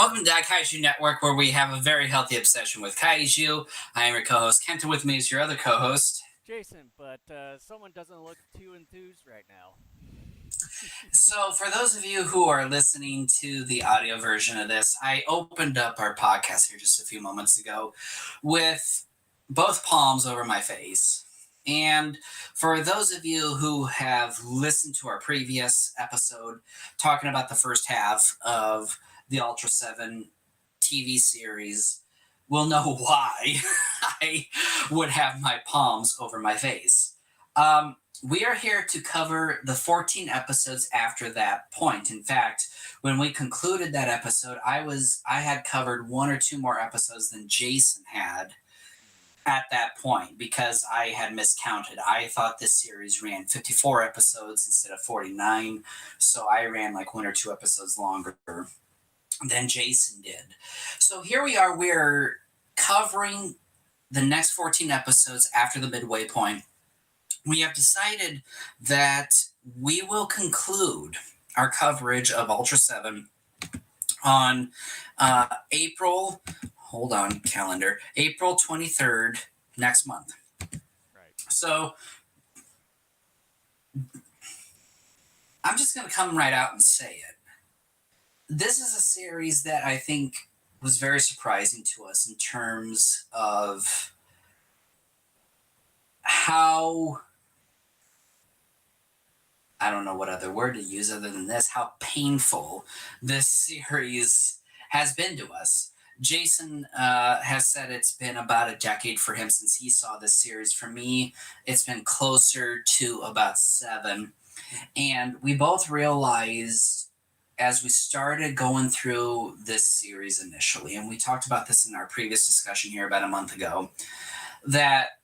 Welcome to Daikaiju Network, where we have a very healthy obsession with Kaiju. I am your co-host, Kenta. With me is your other co-host, Jason, but someone doesn't look too enthused right now. So, for those of you who are listening to the audio version of this, I opened up our podcast here just a few moments ago with both palms over my face. And for those of you who have listened to our previous episode talking about the first half of the Ultraseven TV series, will know why I would have my palms over my face. We are here to cover the 14 episodes after that point. In fact, when we concluded that episode, I had covered one or two more episodes than Jason had at that point because I had miscounted. I thought this series ran 54 episodes instead of 49, so I ran like one or two episodes longer than Jason did. So here we are, we're covering the next 14 episodes after the midway point. We have decided that we will conclude our coverage of Ultraseven on April 23rd next month. Right. So I'm just going to come right out and say it. This is a series that I think was very surprising to us in terms of how, I don't know what other word to use other than this, how painful this series has been to us. Jason has said it's been about a decade for him since he saw this series. For me, it's been closer to about 7. And we both realized as we started going through this series initially, and we talked about this in our previous discussion here about a month ago, that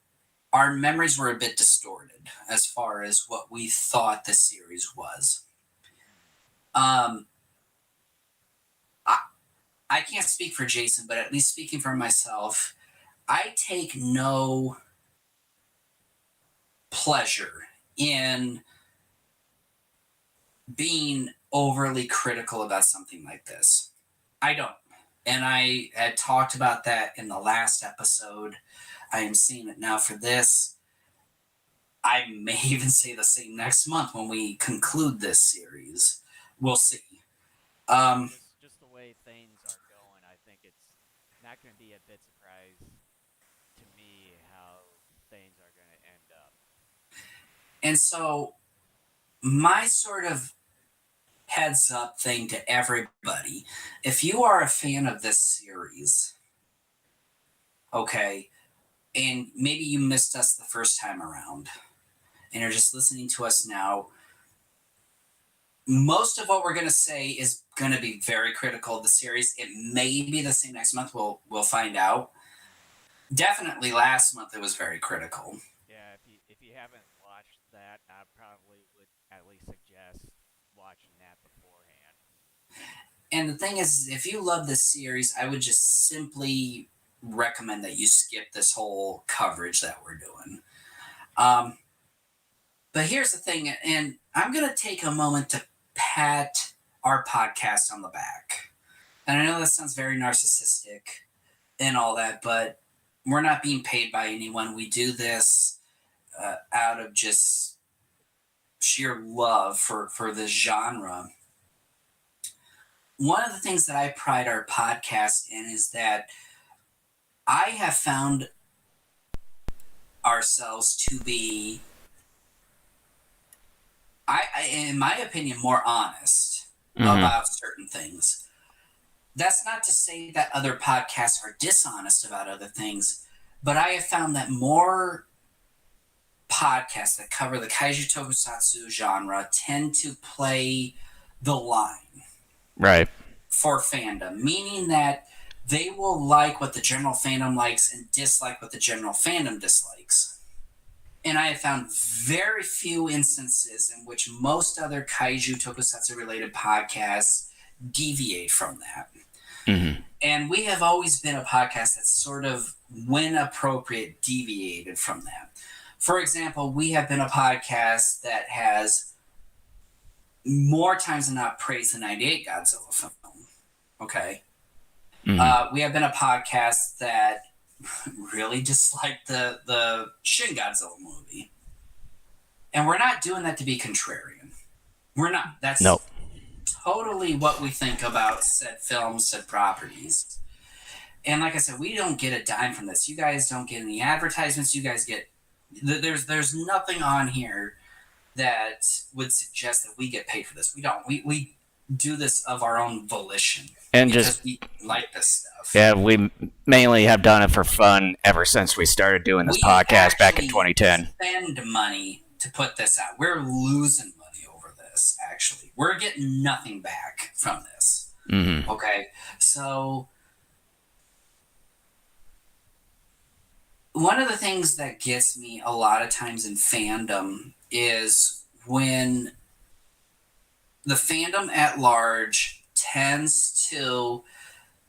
our memories were a bit distorted as far as what we thought the series was. I can't speak for Jason, but at least speaking for myself, I take no pleasure in being overly critical about something like this. I don't. And I had talked about that in the last episode. I am seeing it now for this. I may even say the same next month when we conclude this series. We'll see. Just the way things are going, I think it's not going to be a bit surprise to me how things are going to end up. And so my sort of heads up thing to everybody, if you are a fan of this series, okay, and maybe you missed us the first time around and you're just listening to us now, most of what we're going to say is going to be very critical of the series. It may be the same next month. We'll find out. Definitely last month it was very critical. Yeah, if you haven't watched that, I probably would at least suggest watching that beforehand. And the thing is, if you love this series, I would just simply recommend that you skip this whole coverage that we're doing. But here's the thing, and I'm going to take a moment to pat our podcast on the back. And I know that sounds very narcissistic and all that, but we're not being paid by anyone. We do this out of just sheer love for this genre. One of the things that I pride our podcast in is that I have found ourselves to be, in my opinion, more honest about certain things. That's not to say that other podcasts are dishonest about other things, but I have found that more podcasts that cover the Kaiju Tokusatsu genre tend to play the line. Right. For fandom, meaning that they will like what the general fandom likes and dislike what the general fandom dislikes. And I have found very few instances in which most other Kaiju Tokusatsu related podcasts deviate from that. Mm-hmm. And we have always been a podcast that sort of, when appropriate, deviated from that. For example, we have been a podcast that has more times than not praised the 98 Godzilla film. Okay. We have been a podcast that really disliked the Shin Godzilla movie. And we're not doing that to be contrarian. We're not. That's totally what we think about said films, said properties. And like I said, we don't get a dime from this. You guys don't get any advertisements. You guys get... There's nothing on here that would suggest that we get paid for this. We don't. We do this of our own volition. And because just... we like this stuff. Yeah, we mainly have done it for fun ever since we started doing this podcast back in 2010. Spend money to put this out. We're losing money over this, actually. We're getting nothing back from this. Mm-hmm. Okay? So, one of the things that gets me a lot of times in fandom is when the fandom at large tends to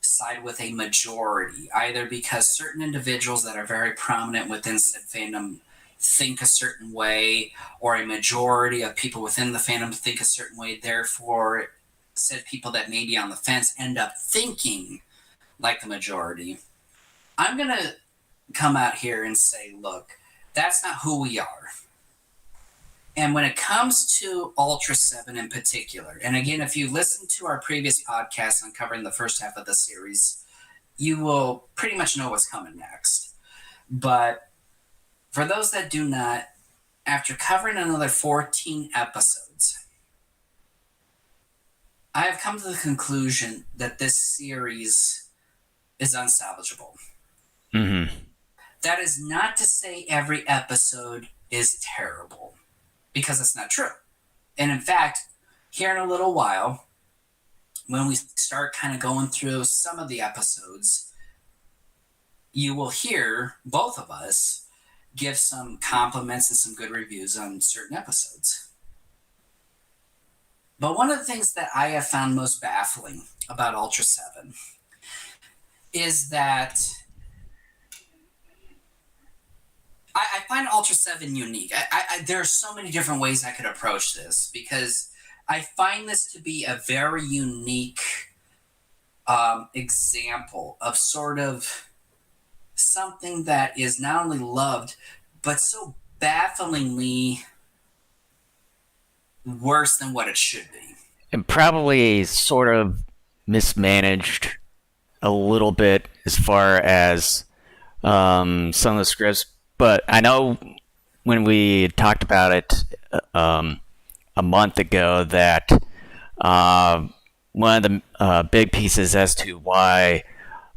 side with a majority, either because certain individuals that are very prominent within said fandom think a certain way, or a majority of people within the fandom think a certain way. Therefore, said people that may be on the fence end up thinking like the majority. I'm going to come out here and say, look, that's not who we are. And when it comes to Ultraseven in particular, and again, if you listen to our previous podcast on covering the first half of the series, you will pretty much know what's coming next. But for those that do not, after covering another 14 episodes, I have come to the conclusion that this series is unsalvageable. Mm-hmm. That is not to say every episode is terrible, because that's not true. And in fact, here in a little while, when we start kind of going through some of the episodes, you will hear both of us give some compliments and some good reviews on certain episodes. But one of the things that I have found most baffling about Ultraseven is that I find Ultraseven unique. There are so many different ways I could approach this, because I find this to be a very unique example of sort of something that is not only loved, but so bafflingly worse than what it should be. And probably sort of mismanaged a little bit as far as some of the scripts. But I know when we talked about it a month ago that one of the big pieces as to why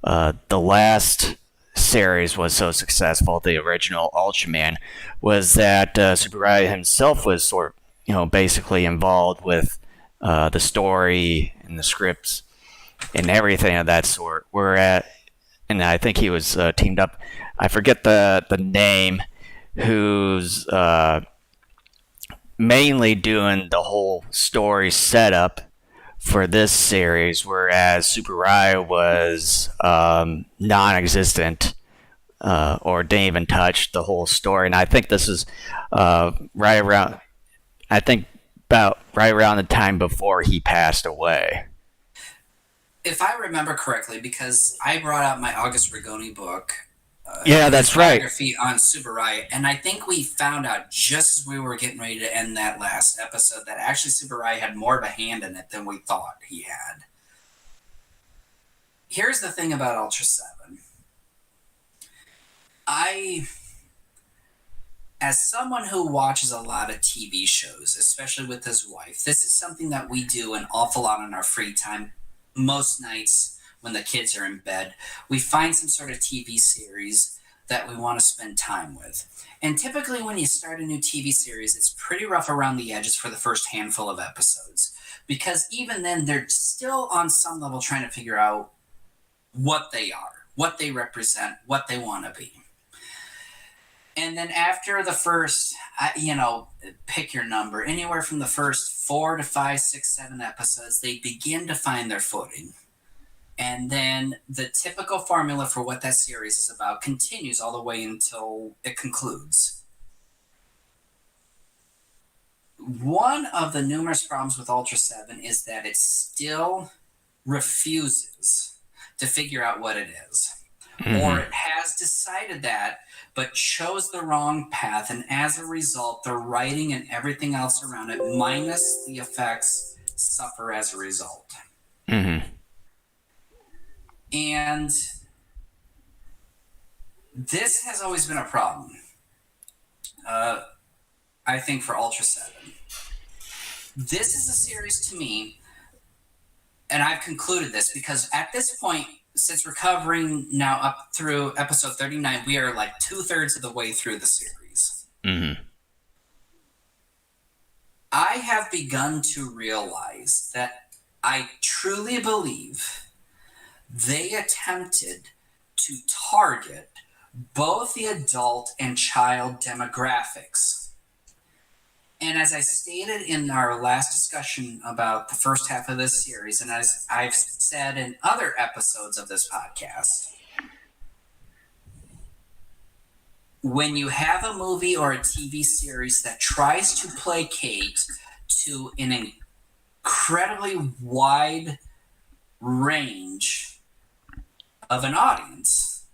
the last series was so successful, the original Ultraman, was that Tsuburaya himself was basically involved with the story and the scripts and everything of that sort. And I think he was teamed up. I forget the name, who's mainly doing the whole story setup for this series, whereas Tsuburaya was non-existent or didn't even touch the whole story. And I think this is right around the time before he passed away. If I remember correctly, because I brought out my August Rigoni book. Yeah, that's right. Biography on Tsuburaya, and I think we found out just as we were getting ready to end that last episode that actually Tsuburaya had more of a hand in it than we thought he had. Here's the thing about Ultraseven. As someone who watches a lot of TV shows, especially with his wife, this is something that we do an awful lot in our free time. Most nights when the kids are in bed, we find some sort of TV series that we want to spend time with. And typically when you start a new TV series, it's pretty rough around the edges for the first handful of episodes, because even then they're still on some level trying to figure out what they are, what they represent, what they want to be. And then after the first, pick your number, anywhere from the first 4 to 5, 6, 7 episodes, they begin to find their footing. And then the typical formula for what that series is about continues all the way until it concludes. One of the numerous problems with Ultraseven is that it still refuses to figure out what it is. Mm-hmm. Or it has decided that, but chose the wrong path, and as a result, the writing and everything else around it, minus the effects, suffer as a result. Mm-hmm. And this has always been a problem, I think, for Ultraseven. This is a series to me, and I've concluded this because at this point, since we're covering now up through episode 39, we are like 2/3 of the way through the series. Mm-hmm. I have begun to realize that I truly believe they attempted to target both the adult and child demographics. And as I stated in our last discussion about the first half of this series, and as I've said in other episodes of this podcast, when you have a movie or a TV series that tries to placate to an incredibly wide range of an audience,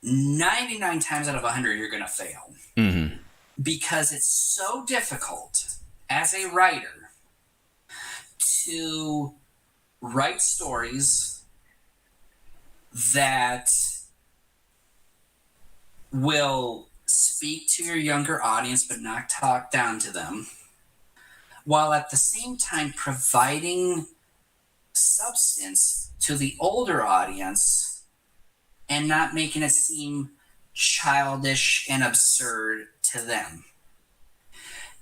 99 times out of 100, you're going to fail. Mm-hmm. Because it's so difficult as a writer to write stories that will speak to your younger audience but not talk down to them, while at the same time providing substance to the older audience and not making it seem childish and absurd to them.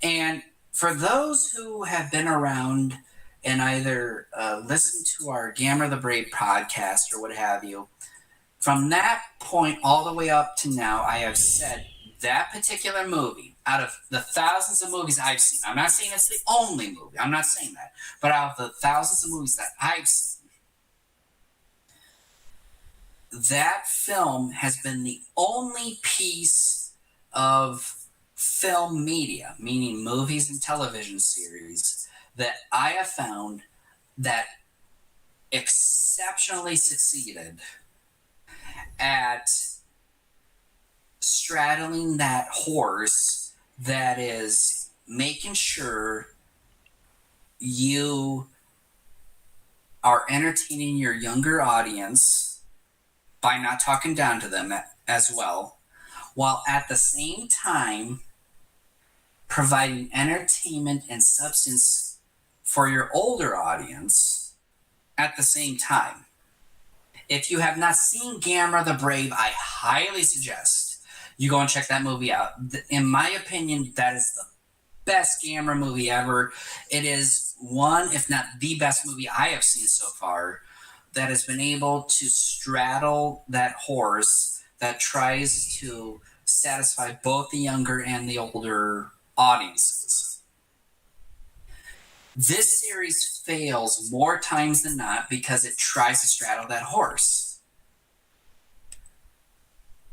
And for those who have been around and either listened to our Gamma the Brave podcast or what have you, from that point all the way up to now, I have said that particular movie, out of the thousands of movies I've seen, I'm not saying it's the only movie, I'm not saying that, but out of the thousands of movies that I've seen, that film has been the only piece of film media, meaning movies and television series, that I have found that exceptionally succeeded at straddling that horse that is making sure you are entertaining your younger audience by not talking down to them as well, while at the same time providing entertainment and substance for your older audience at the same time. If you have not seen Gamma the Brave, I highly suggest you go and check that movie out. In my opinion, that is the best Gamma movie ever. It is one, if not the best movie I have seen so far, that has been able to straddle that horse that tries to satisfy both the younger and the older audiences. This series fails more times than not because it tries to straddle that horse.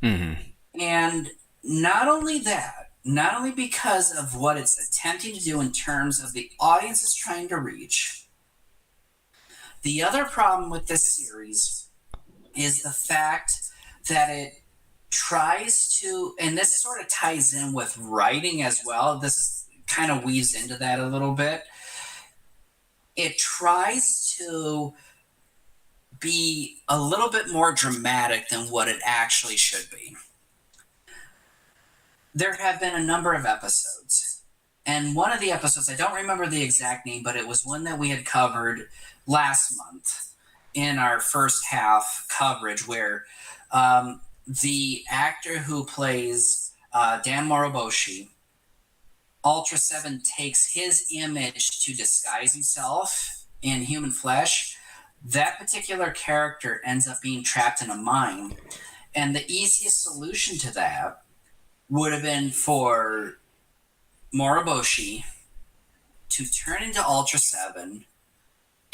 Mm-hmm. And not only that, not only because of what it's attempting to do in terms of the audience it's trying to reach, the other problem with this series is the fact that it tries to, and this sort of ties in with writing as well, this kind of weaves into that a little bit, it tries to be a little bit more dramatic than what it actually should be. There have been a number of episodes, and one of the episodes, I don't remember the exact name, but it was one that we had covered last month in our first half coverage, where the actor who plays Dan Moroboshi, Ultraseven takes his image to disguise himself in human flesh. That particular character ends up being trapped in a mine, and the easiest solution to that would have been for Moroboshi to turn into Ultraseven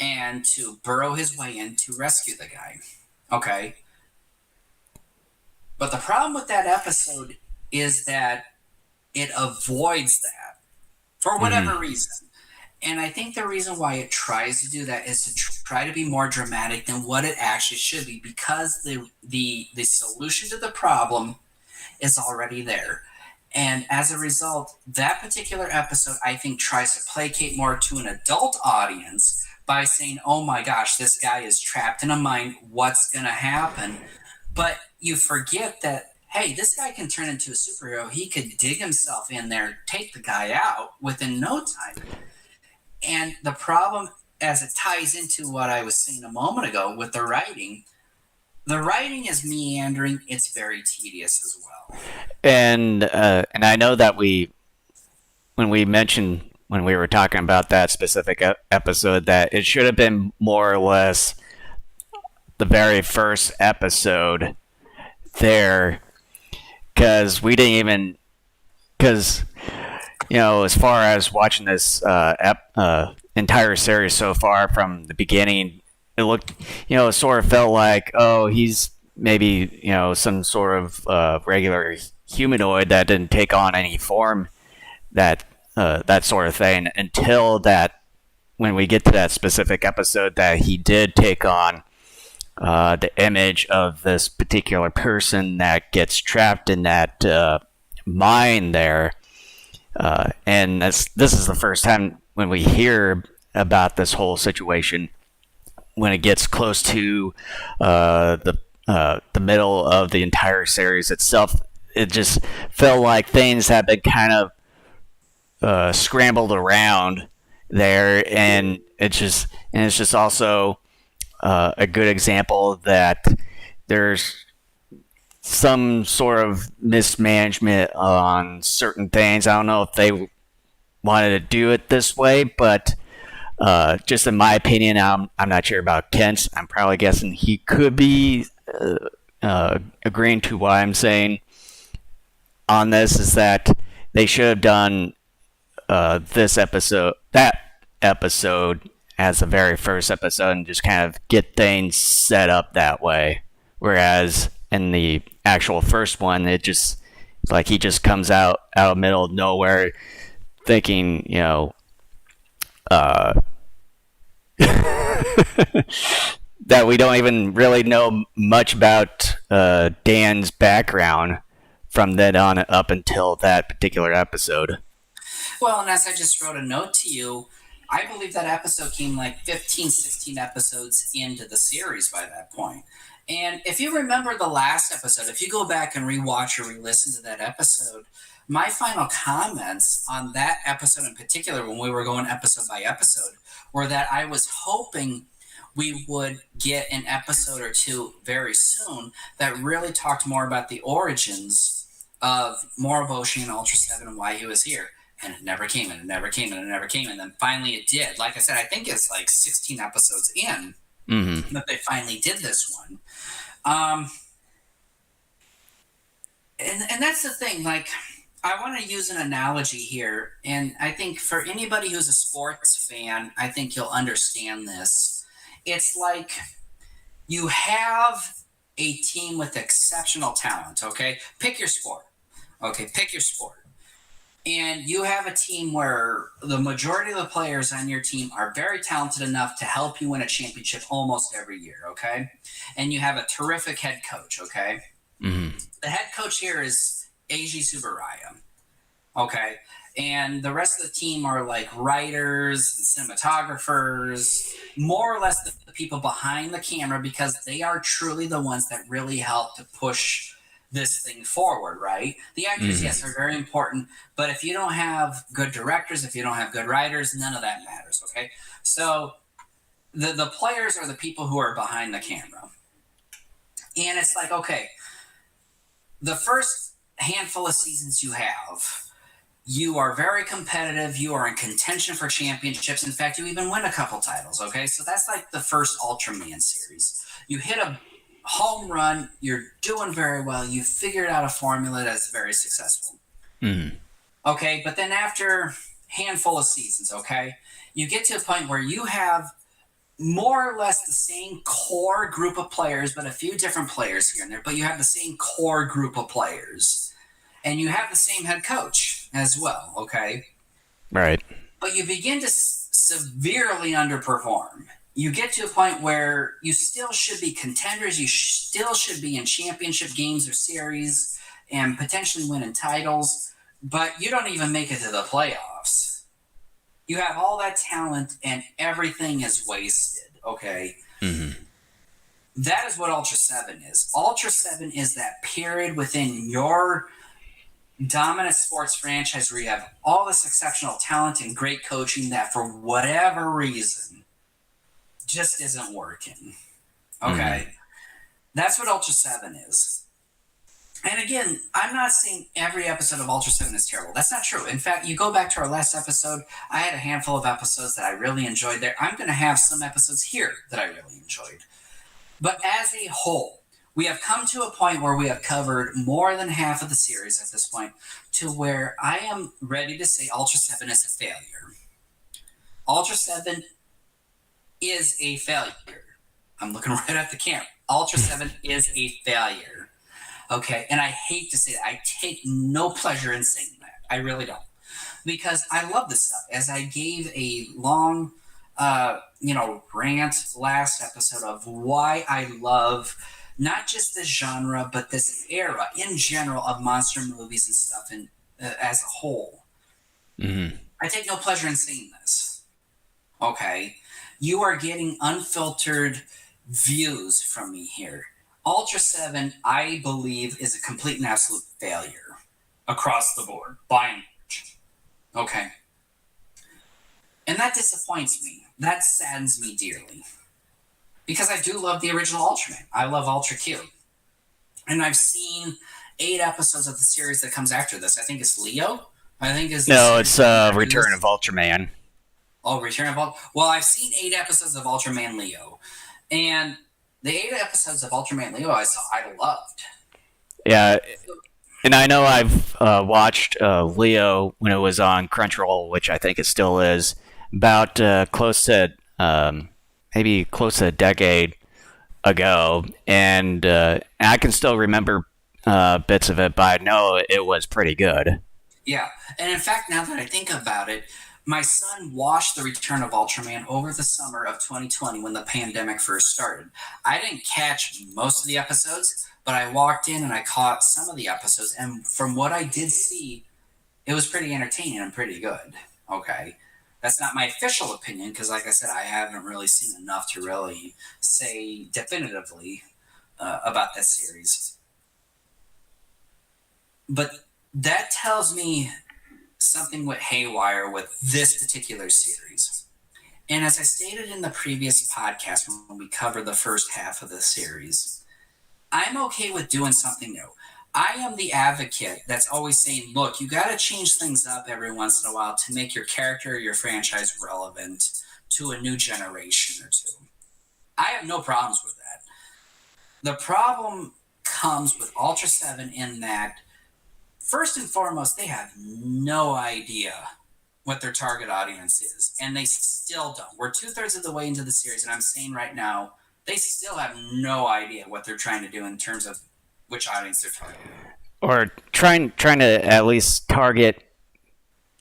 and to burrow his way in to rescue the guy. Okay? But the problem with that episode is that it avoids that for whatever reason. And I think the reason why it tries to do that is to try to be more dramatic than what it actually should be, because the solution to the problem is already there. And as a result, that particular episode, I think, tries to placate more to an adult audience by saying, oh my gosh, this guy is trapped in a mind. What's going to happen? But you forget that, hey, this guy can turn into a superhero. He could dig himself in there, take the guy out within no time. And the problem, as it ties into what I was saying a moment ago with the writing is meandering. It's very tedious as well. And I know that when we were talking about that specific episode, that it should have been more or less the very first episode there, because we didn't even, because as far as watching this entire series so far from the beginning, it looked, it sort of felt like, oh, he's maybe, some sort of regular humanoid that didn't take on any form, that sort of thing, until that, when we get to that specific episode, that he did take on the image of this particular person that gets trapped in that mine there. And this is the first time when we hear about this whole situation. When it gets close to the middle of the entire series itself, it just felt like things had been kind of scrambled around there, and it's just also a good example that there's some sort of mismanagement on certain things. I don't know if they wanted to do it this way, but just in my opinion, I'm not sure about Kent's. I'm probably guessing he could be agreeing to what I'm saying on this, is that they should have done that episode as the very first episode, and just kind of get things set up that way. Whereas in the actual first one, it just, like, he just comes out of the middle of nowhere thinking, that we don't even really know much about Dan's background from then on up until that particular episode. Well, and as I just wrote a note to you, I believe that episode came like 15, 16 episodes into the series by that point. And if you remember the last episode, if you go back and rewatch or re-listen to that episode, my final comments on that episode in particular, when we were going episode by episode, were that I was hoping we would get an episode or two very soon that really talked more about the origins of Moroboshi and Ultraseven and why he was here. And it never came, and it never came, and it never came. And then finally it did. Like I said, I think it's like 16 episodes in that they finally did this one. And that's the thing. Like, I want to use an analogy here. And I think for anybody who's a sports fan, I think you'll understand this. It's like you have a team with exceptional talent, okay? Pick your sport. Okay, pick your sport. And you have a team where the majority of the players on your team are very talented enough to help you win a championship almost every year, okay? And you have a terrific head coach, okay? Mm-hmm. The head coach here is Eiji Tsuburaya, okay? And the rest of the team are like writers and cinematographers, more or less the people behind the camera, because they are truly the ones that really help to push this thing forward, right? The actors, yes, are very important, but if you don't have good directors, if you don't have good writers, none of that matters, okay? So the players are the people who are behind the camera. And it's like, okay, the first handful of seasons you are very competitive, you are in contention for championships. In fact, you even win a couple titles, okay? So that's like the first Ultraman series. You hit a home run, you're doing very well, you figured out a formula that's very successful. Okay, but then after a handful of seasons, okay, you get to a point where you have more or less the same core group of players, but a few different players here and there, but you have the same core group of players. And you have the same head coach as well, okay? Right. But you begin to severely underperform. You get to a point where you still should be contenders. You still should be in championship games or series and potentially winning titles, but you don't even make it to the playoffs. You have all that talent and everything is wasted, okay? Mm-hmm. That is what Ultraseven is. Ultraseven is that period within your dominant sports franchise where you have all this exceptional talent and great coaching that for whatever reason just isn't working. Okay? Mm-hmm. That's what Ultraseven is. And again, I'm not saying every episode of Ultraseven is terrible. That's not true. In fact, you go back to our last episode, I had a handful of episodes that I really enjoyed there. I'm going to have some episodes here that I really enjoyed. But as a whole, we have come to a point where we have covered more than half of the series at this point to where I am ready to say Ultraseven is a failure. Ultraseven is a failure. I'm looking right at the camera. Ultraseven is a failure. Okay, and I hate to say that. I take no pleasure in saying that. I really don't. Because I love this stuff. As I gave a long, rant last episode of why I love not just this genre, but this era in general of monster movies and stuff and as a whole. Mm-hmm. I take no pleasure in saying this. Okay? You are getting unfiltered views from me here. Ultraseven, I believe, is a complete and absolute failure across the board, by and large. Okay? And that disappoints me. That saddens me dearly. Because I do love the original Ultraman. I love Ultra Q. And I've seen 8 episodes of the series that comes after this. I think it's Leo. No, it's Return of Ultraman. Oh, Return of Ultraman. Well, I've seen 8 episodes of Ultraman Leo. And the 8 episodes of Ultraman Leo I loved. Yeah, and I know I've watched Leo when it was on Crunchyroll, which I think it still is, about close to a decade ago, and I can still remember bits of it, but I know it was pretty good. Yeah, and in fact, now that I think about it, my son watched The Return of Ultraman over the summer of 2020 when the pandemic first started. I didn't catch most of the episodes, but I walked in and I caught some of the episodes, and from what I did see, it was pretty entertaining and pretty good. Okay. That's not my official opinion because, like I said, I haven't really seen enough to really say definitively about this series. But that tells me something went haywire with this particular series. And as I stated in the previous podcast when we covered the first half of the series, I'm okay with doing something new. I am the advocate that's always saying, look, you got to change things up every once in a while to make your character or your franchise relevant to a new generation or two. I have no problems with that. The problem comes with Ultraseven in that, first and foremost, they have no idea what their target audience is, and they still don't. We're 2/3 of the way into the series, and I'm saying right now, they still have no idea what they're trying to do in terms of which audience they're targeting. Or trying to at least target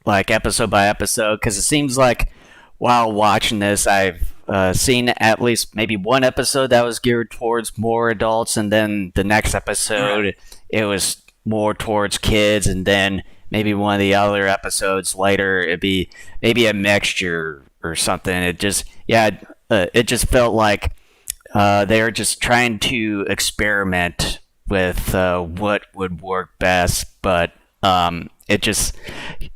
like episode by episode, because it seems like while watching this, I've seen at least maybe one episode that was geared towards more adults, and then the next episode it was more towards kids, and then maybe one of the other episodes later it'd be maybe a mixture or something. It just felt like they were just trying to experiment with what would work best, but it just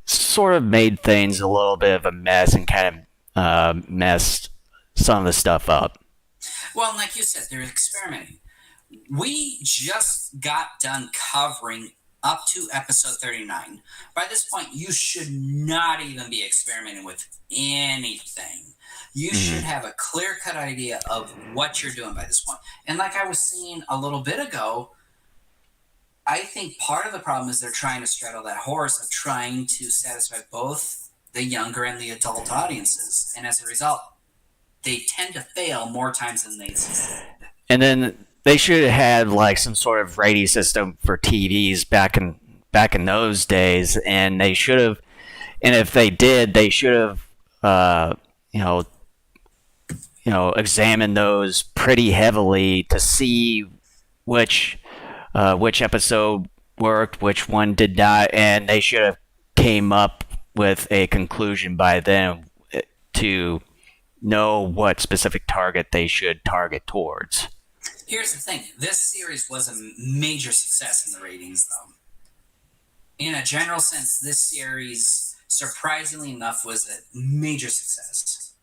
sort of made things a little bit of a mess and kind of messed some of the stuff up. Well, like you said, they're experimenting. We just got done covering up to episode 39. By this point, you should not even be experimenting with anything. You should have a clear-cut idea of what you're doing by this point. And like I was saying a little bit ago, I think part of the problem is they're trying to straddle that horse of trying to satisfy both the younger and the adult audiences. And as a result, they tend to fail more times than they succeed. And then they should have had like some sort of rating system for TVs back in those days, and they should have, and if they did, they should have examine those pretty heavily to see which episode worked, which one did not, and they should have came up with a conclusion by then to know what specific target they should target towards. Here's the thing. This series was a major success in the ratings, though. In a general sense, this series, surprisingly enough, was a major success.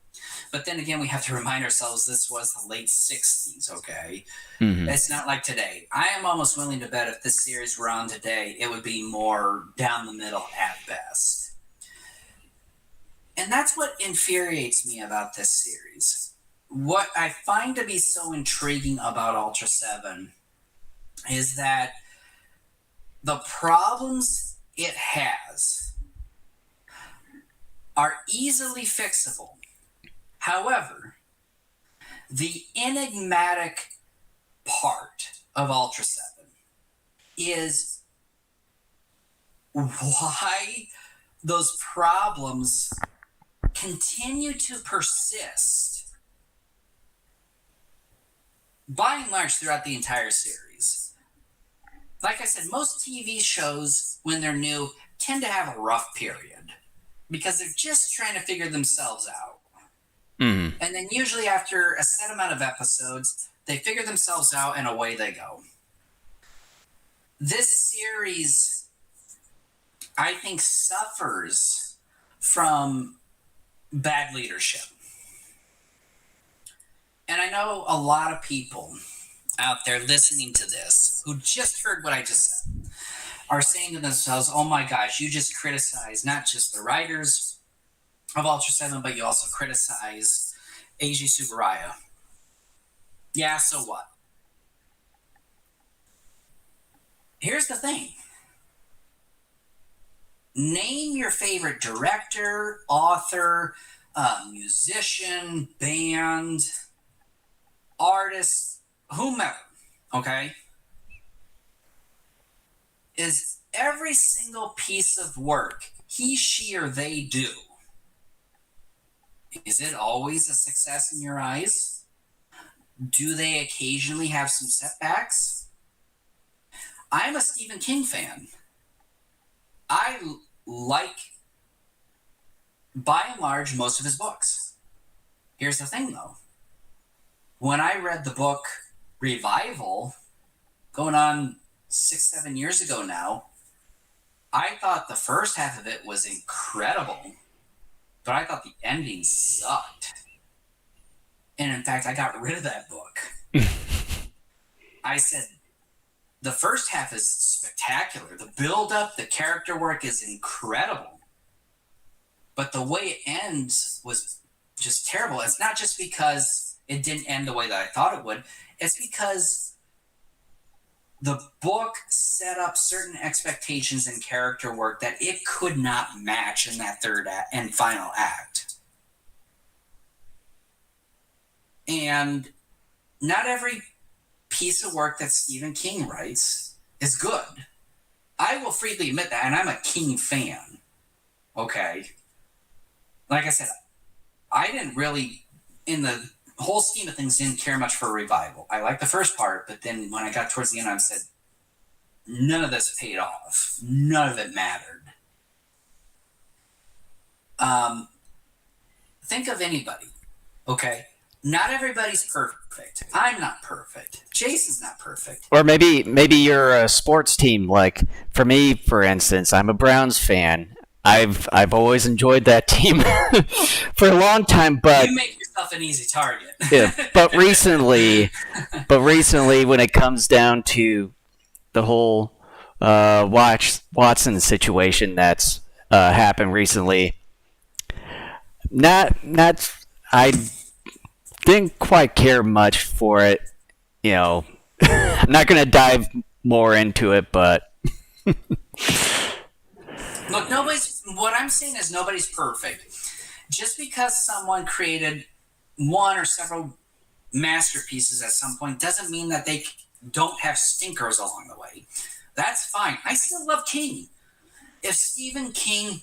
But then again, we have to remind ourselves this was the late 60s, okay? Mm-hmm. It's not like today. I am almost willing to bet if this series were on today, it would be more down the middle at best. And that's what infuriates me about this series. What I find to be so intriguing about Ultraseven is that the problems it has are easily fixable. However, the enigmatic part of Ultraseven is why those problems continue to persist by and large throughout the entire series. Like I said, most TV shows, when they're new, tend to have a rough period because they're just trying to figure themselves out. Mm-hmm. And then usually after a set amount of episodes, they figure themselves out and away they go. This series, I think, suffers from bad leadership. And I know a lot of people out there listening to this who just heard what I just said are saying to themselves, oh my gosh, you just criticize not just the writers of Ultraseven, but you also criticize Eiji Tsuburaya. Yeah, so what? Here's the thing. Name your favorite director, author, musician, band, artist, whomever, okay? Is every single piece of work he, she, or they do, is it always a success in your eyes? Do they occasionally have some setbacks? I'm a Stephen King fan. I like, by and large, most of his books. Here's the thing, though. When I read the book Revival, going on 6-7 years ago now, I thought the first half of it was incredible, but I thought the ending sucked. And in fact, I got rid of that book. I said, the first half is spectacular. The build-up, the character work is incredible. But the way it ends was just terrible. It's not just because it didn't end the way that I thought it would. It's because the book set up certain expectations and character work that it could not match in that third and final act. And not every piece of work that Stephen King writes is good. I will freely admit that, and I'm a King fan. Okay? Like I said, I didn't really, in the whole scheme of things, didn't care much for Revival. I liked the first part, but then when I got towards the end, I said, none of this paid off. None of it mattered. Think of anybody, okay? Not everybody's perfect. I'm not perfect. Jason's not perfect. Or maybe you're a sports team. Like for me, for instance, I'm a Browns fan. I've always enjoyed that team for a long time, but you make yourself an easy target. Yeah, but recently, when it comes down to the whole Watson situation that's happened recently, I didn't quite care much for it. You know, I'm not gonna dive more into it, but look, what I'm saying is nobody's perfect. Just because someone created one or several masterpieces at some point doesn't mean that they don't have stinkers along the way. That's fine. I still love King. If Stephen King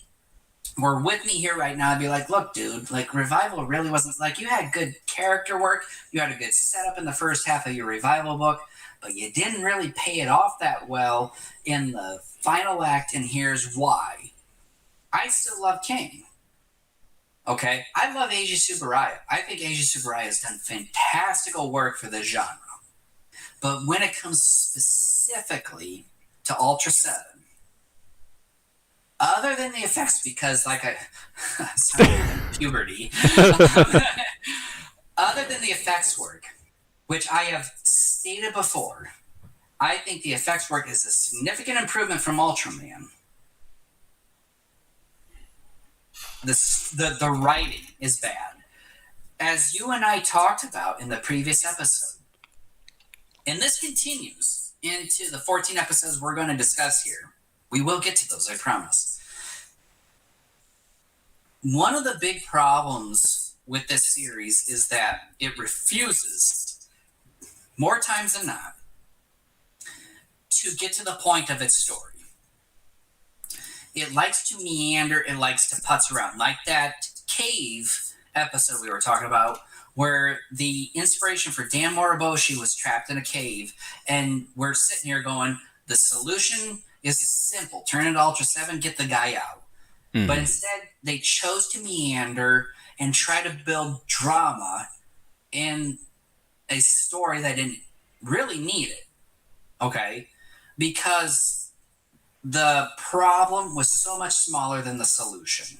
were with me here right now, I'd be like, look, dude, like Revival really wasn't like you had good character work, you had a good setup in the first half of your Revival book, but you didn't really pay it off that well in the final act, and here's why. I still love King. Okay? I love Eiji Tsuburaya. I think Eiji Tsuburaya has done fantastical work for the genre. But when it comes specifically to Ultraseven, other than the effects, because like I puberty, other than the effects work, which I have stated before, I think the effects work is a significant improvement from Ultraman. The writing is bad. As you and I talked about in the previous episode, and this continues into the 14 episodes we're going to discuss here. We will get to those, I promise. One of the big problems with this series is that it refuses, more times than not, to get to the point of its story. It likes to meander, it likes to putz around. Like that cave episode we were talking about, where the inspiration for Dan Moriboshi was trapped in a cave, and we're sitting here going, the solution is simple. Turn into Ultraseven, get the guy out. Mm-hmm. But instead, they chose to meander and try to build drama in a story that didn't really need it. Okay? Because the problem was so much smaller than the solution.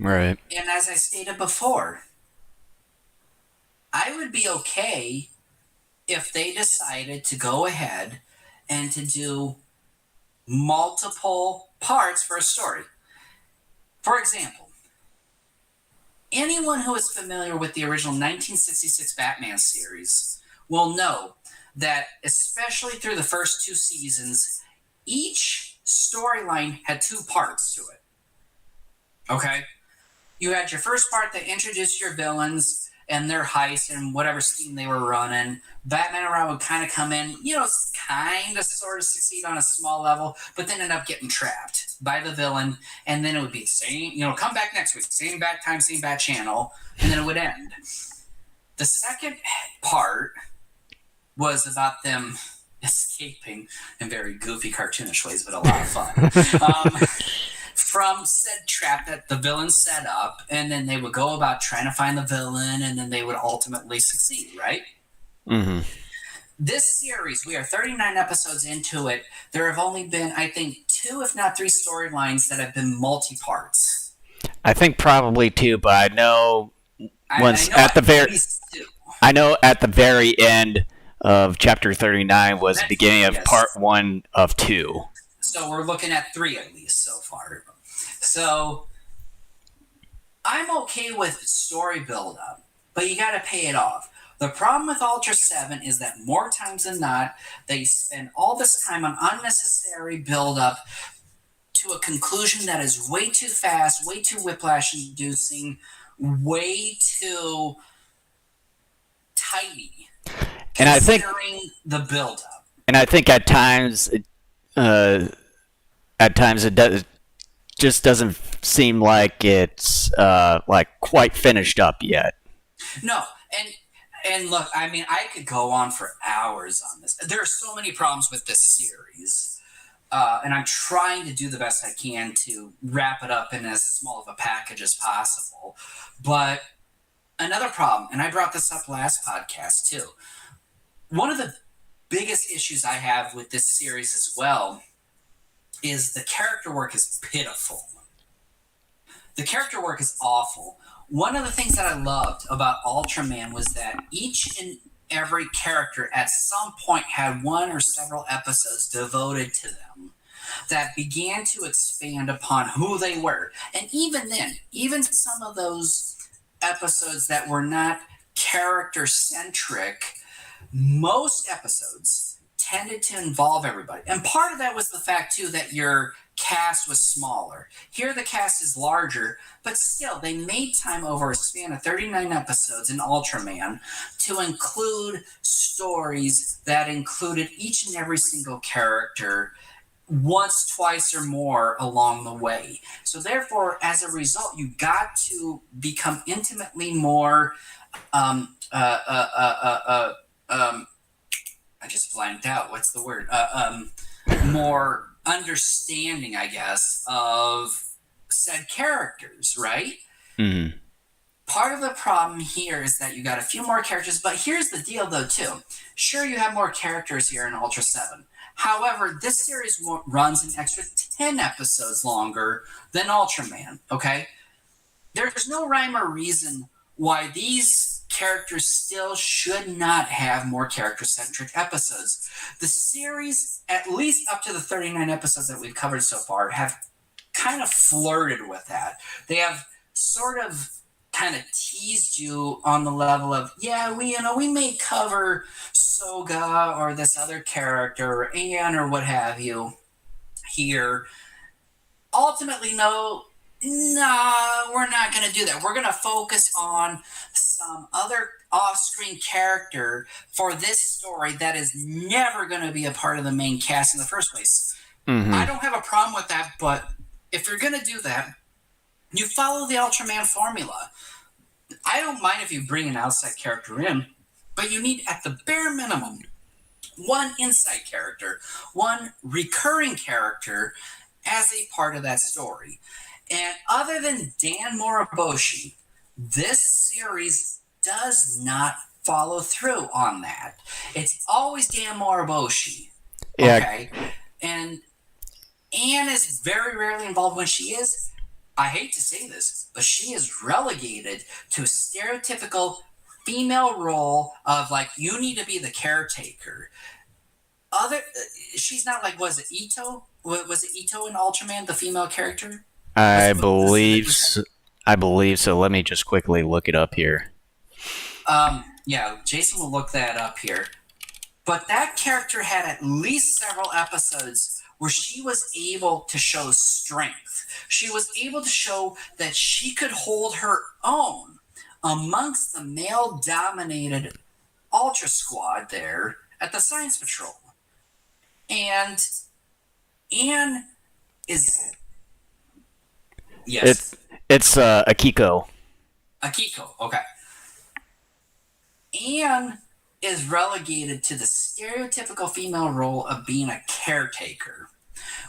Right. And as I stated before, I would be okay if they decided to go ahead and to do multiple parts for a story. For example, anyone who is familiar with the original 1966 Batman series will know that, especially through the first 2 seasons, each storyline had 2 parts to it. Okay? You had your first part that introduced your villains and their heist and whatever scheme they were running. Batman and Robin would kind of come in, kind of sort of succeed on a small level, but then end up getting trapped by the villain, and then it would be the same, come back next week, same bad time, same bad channel, and then it would end. The second part was about them escaping in very goofy, cartoonish ways, but a lot of fun. From said trap that the villain set up, and then they would go about trying to find the villain, and then they would ultimately succeed, right? Mm-hmm. This series, we are 39 episodes into it. There have only been, I think, 2, if not 3 storylines that have been multi-parts. I think probably 2, but I know at the very end of chapter 39 was the beginning of part 1 of 2. So we're looking at 3 at least so far. So I'm okay with story build-up, but you got to pay it off. The problem with Ultraseven is that more times than not, they spend all this time on unnecessary build-up to a conclusion that is way too fast, way too whiplash-inducing, way too tidy. And I think the build-up. And I think at times it just doesn't seem like it's quite finished up yet. No, and look, I mean, I could go on for hours on this. There are so many problems with this series, and I'm trying to do the best I can to wrap it up in as small of a package as possible. But another problem, and I brought this up last podcast too, one of the biggest issues I have with this series as well is the character work is pitiful. The character work is awful. One of the things that I loved about Ultraman was that each and every character at some point had 1 or several episodes devoted to them that began to expand upon who they were. And even then, even some of those episodes that were not character-centric, most episodes tended to involve everybody. And part of that was the fact, too, that your cast was smaller. Here the cast is larger, but still, they made time over a span of 39 episodes in Ultraman to include stories that included each and every single character once, twice, or more along the way. So therefore, as a result, you got to become intimately more. I just blanked out. What's the word? More understanding, I guess, of said characters, right? Mm-hmm. Part of the problem here is that you got a few more characters, but here's the deal, though, too. Sure, you have more characters here in Ultra 7. However, this series runs an extra 10 episodes longer than Ultraman, okay? There's no rhyme or reason why these characters still should not have more character-centric episodes. The series, at least up to the 39 episodes that we've covered so far, have kind of flirted with that. They have sort of kind of teased you on the level of, yeah, we may cover Soga or this other character or Anne or what have you here. Ultimately, no, we're not going to do that. We're going to focus on some other off-screen character for this story that is never going to be a part of the main cast in the first place. Mm-hmm. I don't have a problem with that, but if you're going to do that, you follow the Ultraman formula. I don't mind if you bring an outside character in, but you need, at the bare minimum, one inside character, one recurring character as a part of that story. And other than Dan Moriboshi, this series does not follow through on that. It's always Dan Moriboshi. Yeah. Okay? And Anne is very rarely involved. When she is, I hate to say this, but she is relegated to a stereotypical female role of, like, you need to be the caretaker. She's not like, was it Ito? Was it Ito in Ultraman, the female character? I believe so. Let me just quickly look it up here. Yeah, Jason will look that up here. But that character had at least several episodes where she was able to show strength. She was able to show that she could hold her own amongst the male-dominated Ultra Squad there at the Science Patrol. And Anne is... Yes. It's Akiko. Akiko, okay. Anne is relegated to the stereotypical female role of being a caretaker.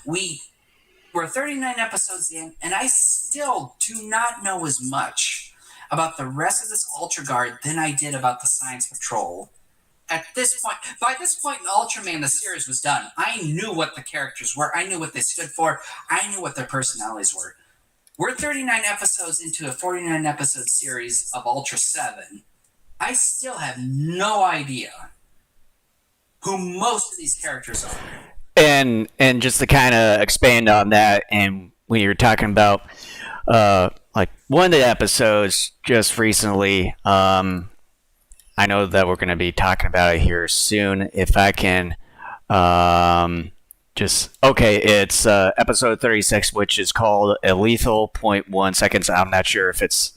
We're 39 episodes in, and I still do not know as much about the rest of this Ultra Guard than I did about the Science Patrol. By this point in Ultraman, the series was done. I knew what the characters were. I knew what they stood for. I knew what their personalities were. We're 39 episodes into a 49-episode series of Ultra 7. I still have no idea who most of these characters are. And just to kind of expand on that, and when you're talking about like one of the episodes just recently, I know that we're going to be talking about it here soon. If I can it's episode 36, which is called A Lethal 0.1 Seconds. I'm not sure if it's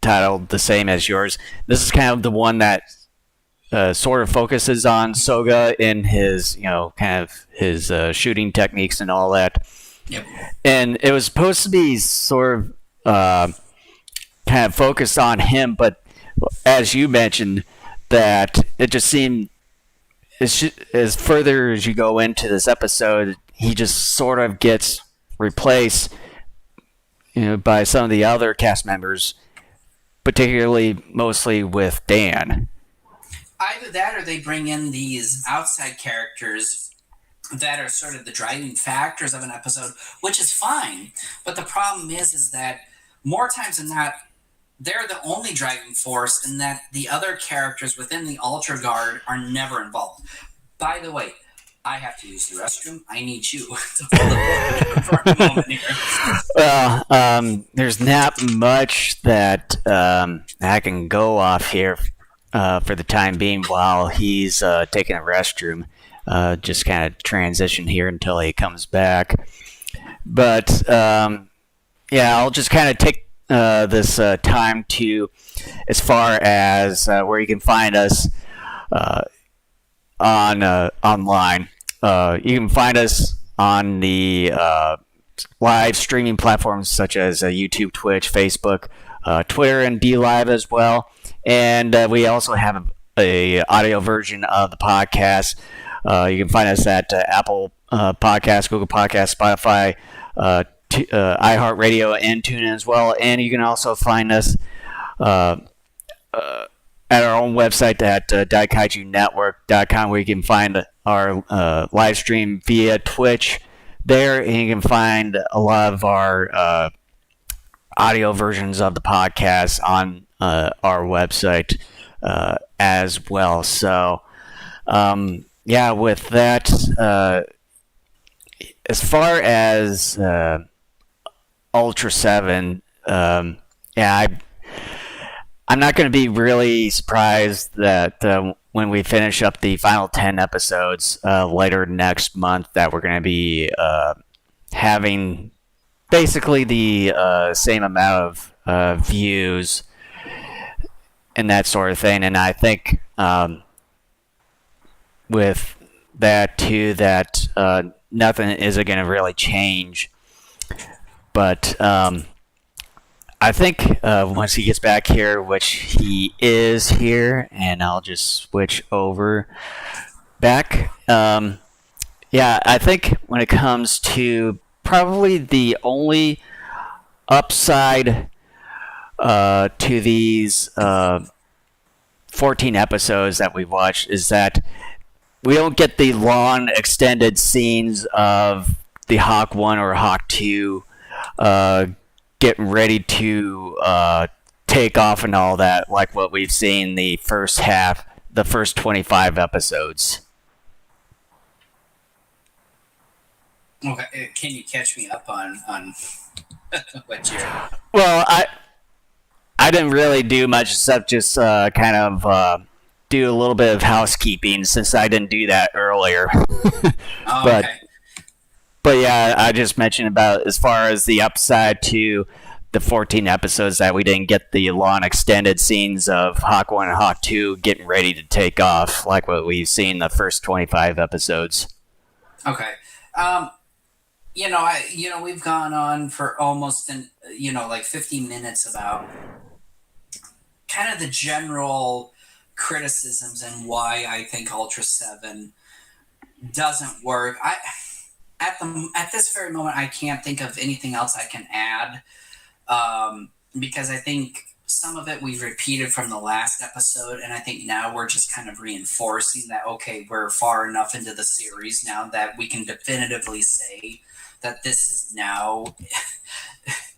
titled the same as yours. This is kind of the one that sort of focuses on Soga in his, kind of his shooting techniques and all that. Yep. And it was supposed to be sort of kind of focused on him, but as you mentioned, that it just seemed as further as you go into this episode, he just sort of gets replaced, by some of the other cast members, particularly mostly with Dan. Either that or they bring in these outside characters that are sort of the driving factors of an episode, which is fine. But the problem is that more times than not, they're the only driving force, and that the other characters within the Ultra Guard are never involved. By the way, I have to use the restroom. I need you to hold the book for a moment here. Well, there's not much that I can go off here for the time being while he's taking a restroom. Just kind of transition here until he comes back. But, I'll just kind of take this time to, as far as where you can find us online. You can find us on the live streaming platforms such as YouTube, Twitch, Facebook, Twitter, and DLive as well. And we also have a audio version of the podcast. You can find us at Apple Podcasts, Google Podcasts, Spotify, iHeartRadio, and TuneIn as well. And you can also find us at our own website at DaikaijuNetwork.com, where you can find our live stream via Twitch there, and you can find a lot of our audio versions of the podcast on our website as well. So, with that, as far as Ultraseven, I'm not going to be really surprised that when we finish up the final 10 episodes later next month, that we're going to be having basically the same amount of views and that sort of thing. And I think with that too, that nothing isn't going to really change. But I think once he gets back here, which he is here, and I'll just switch over back. I think when it comes to probably the only upside to these 14 episodes that we've watched is that we don't get the long extended scenes of the Hawk 1 or Hawk 2 getting ready to take off and all that, like what we've seen the first 25 episodes. Okay, can you catch me up on what you're... Well, I didn't really do much except just kind of do a little bit of housekeeping since I didn't do that earlier. Okay. But yeah, I just mentioned about as far as the upside to the 14 episodes that we didn't get the long extended scenes of Hawk 1 and Hawk 2 getting ready to take off, like what we've seen the first 25 episodes. Okay. We've gone on for almost 15 minutes about kind of the general criticisms and why I think Ultraseven doesn't work. At this very moment, I can't think of anything else I can add, because I think some of it we've repeated from the last episode, and I think now we're just kind of reinforcing that, okay, we're far enough into the series now that we can definitively say that this is now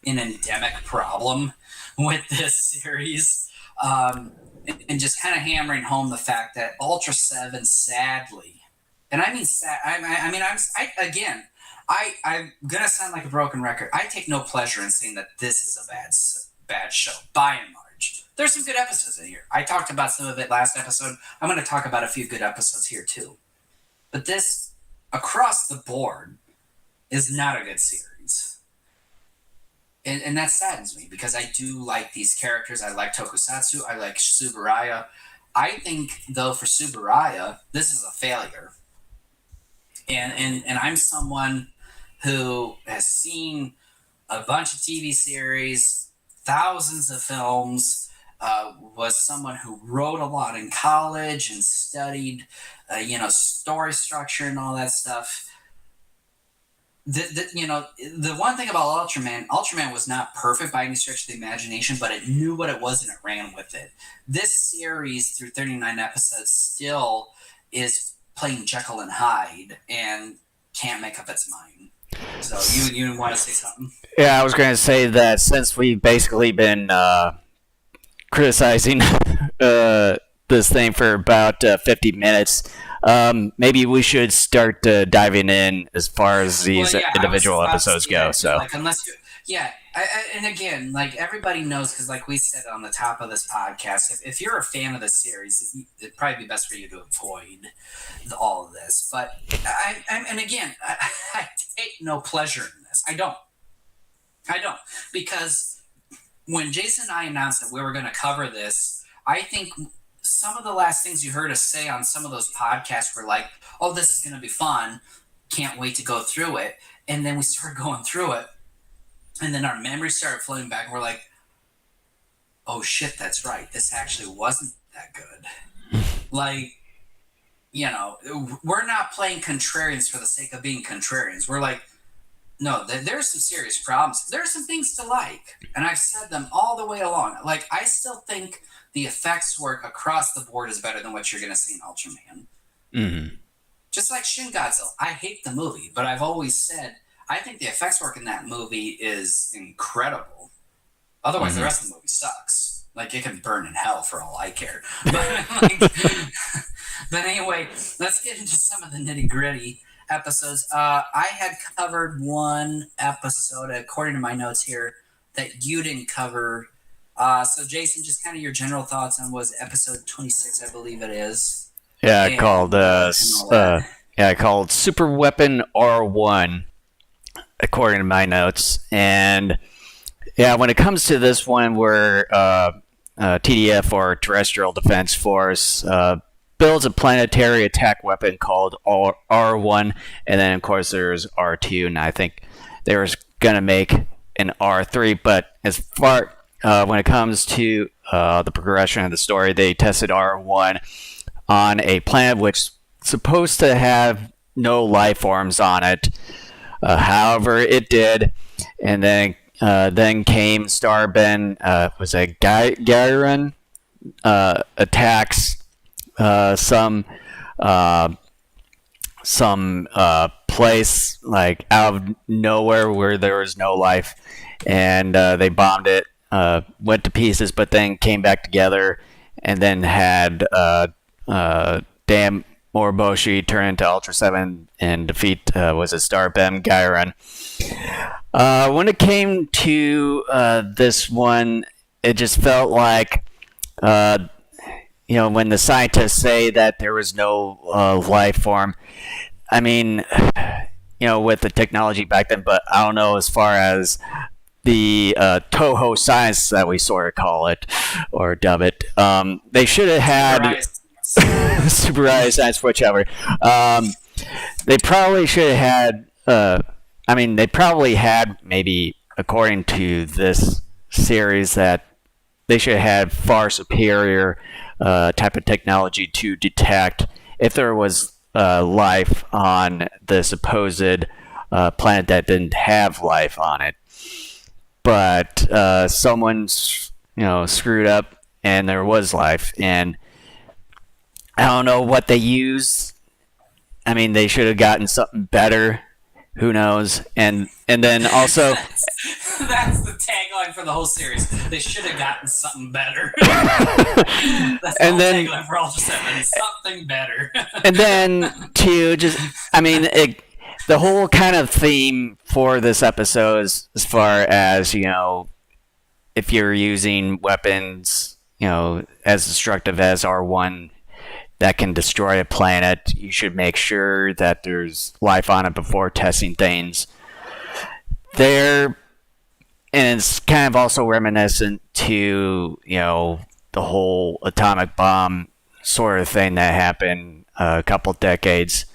an endemic problem with this series, and just kind of hammering home the fact that Ultraseven, sadly, and I mean sad. I'm gonna sound like a broken record. I take no pleasure in saying that this is a bad show, by and large. There's some good episodes in here. I talked about some of it last episode. I'm going to talk about a few good episodes here too. But this, across the board, is not a good series. And that saddens me, because I do like these characters. I like Tokusatsu. I like Tsuburaya. I think, though, for Tsuburaya, this is a failure. And I'm someone who has seen a bunch of TV series, thousands of films, was someone who wrote a lot in college and studied, story structure and all that stuff. The one thing about Ultraman was not perfect by any stretch of the imagination, but it knew what it was and it ran with it. This series, through 39 episodes, still is playing Jekyll and Hyde and can't make up its mind. So you want to say something? Yeah, I was going to say that since we've basically been criticizing this thing for about 50 minutes, maybe we should start diving in as far as these individual episodes go. So, unless you, and again, like everybody knows, because like we said on the top of this podcast, if you're a fan of the series, it'd probably be best for you to avoid all of this. But I take no pleasure in this. I don't, because when Jason and I announced that we were going to cover this, I think some of the last things you heard us say on some of those podcasts were like, "Oh, this is going to be fun." can't wait to go through it. And then we started going through it, and then our memories started floating back, and we're like, oh shit, that's right. This actually wasn't that good. Like, you know, we're not playing contrarians for the sake of being contrarians. We're like, no, there's some serious problems. There are some things to like, and I've said them all the way along. Like, I still think the effects work across the board is better than what you're going to see in Ultraman. Mm-hmm. Just like Shin Godzilla. I hate the movie, but I've always said I think the effects work in that movie is incredible. Otherwise, the rest of the movie sucks. Like, it can burn in hell for all I care. But anyway, let's get into some of the nitty-gritty episodes. I had covered one episode, according to my notes here, that you didn't cover. So, Jason, just kind of your general thoughts on was episode 26, I believe it is. Yeah, And- called Super Weapon R1, according to my notes. And yeah, when it comes to this one, where TDF, or Terrestrial Defense Force, builds a planetary attack weapon called R1, and then of course there's R2, and I think they were gonna make an R3. But as far when it comes to the progression of the story, they tested R1 on a planet which supposed to have no life forms on it. However, it did, and then came Starben. Was it Gairan? Attacks some place like out of nowhere where there was no life, and they bombed it. Went to pieces, but then came back together, and then had damn Moriboshi turn into Ultraseven and defeat was it Starbem Gairan. When it came to this one, it just felt like when the scientists say that there was no life form, I mean, with the technology back then, but I don't know as far as the Toho science that we sort of call it or dub it. They should have had Tsuburaya science, whichever. They probably should have had. They probably had, maybe according to this series, that they should have far superior type of technology to detect if there was life on the supposed planet that didn't have life on it. But someone, screwed up, and there was life. And I don't know what they used. I mean, they should have gotten something better. Who knows? And then also, that's the tagline for the whole series. They should have gotten something better. That's the whole tagline for Ultraseven. Something better. And then to just, the whole kind of theme for this episode is, as far as if you're using weapons, as destructive as R1 that can destroy a planet, you should make sure that there's life on it before testing things. And it's kind of also reminiscent to, the whole atomic bomb sort of thing that happened a couple decades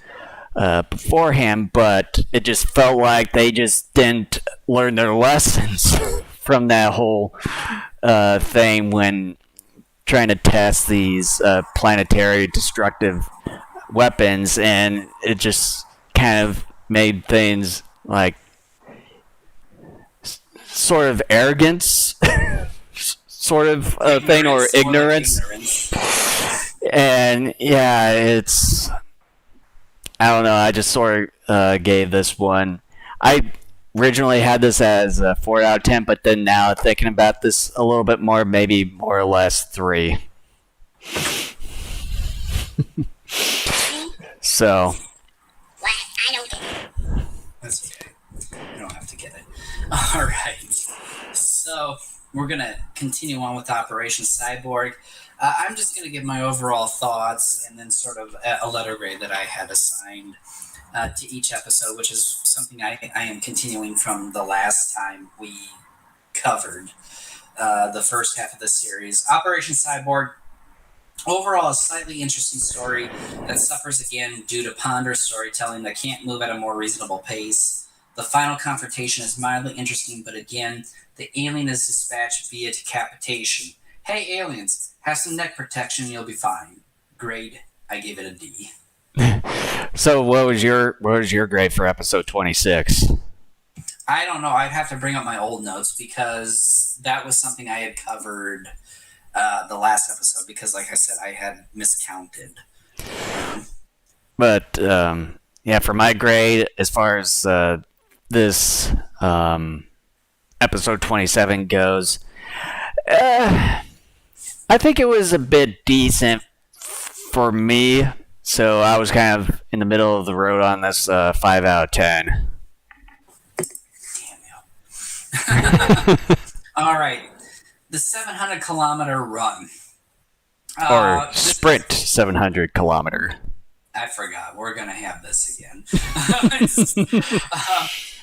beforehand, but it just felt like they just didn't learn their lessons from that whole thing when trying to test these planetary destructive weapons, and it just kind of made things like sort of arrogance sort of thing, or ignorance. And yeah, it's, I don't know, I just sort of gave this one, I originally had this as a 4 out of 10, but then now thinking about this a little bit more, maybe more or less 3. So. What? I don't get it. That's okay. You don't have to get it. All right. So we're going to continue on with Operation Cyborg. I'm just going to give my overall thoughts and then sort of a letter grade that I had assigned to each episode, which is something I am continuing from the last time we covered the first half of the series. Operation Cyborg, Overall, a slightly interesting story that suffers again due to ponderous storytelling that can't move at a more reasonable pace. The final confrontation is mildly interesting, but again, the alien is dispatched via decapitation. Hey, aliens, have some neck protection and you'll be fine. Grade, I give it a D. So what was your grade for episode 26? I don't know. I'd have to bring up my old notes because that was something I had covered the last episode because, like I said, I had miscounted. But yeah, for my grade, as far as this episode 27 goes, I think it was a bit decent for me. So I was kind of in the middle of the road on this 5 out of 10. Damn you. All right. The 700-kilometer run. Or sprint 700 kilometer. I forgot. We're going to have this again.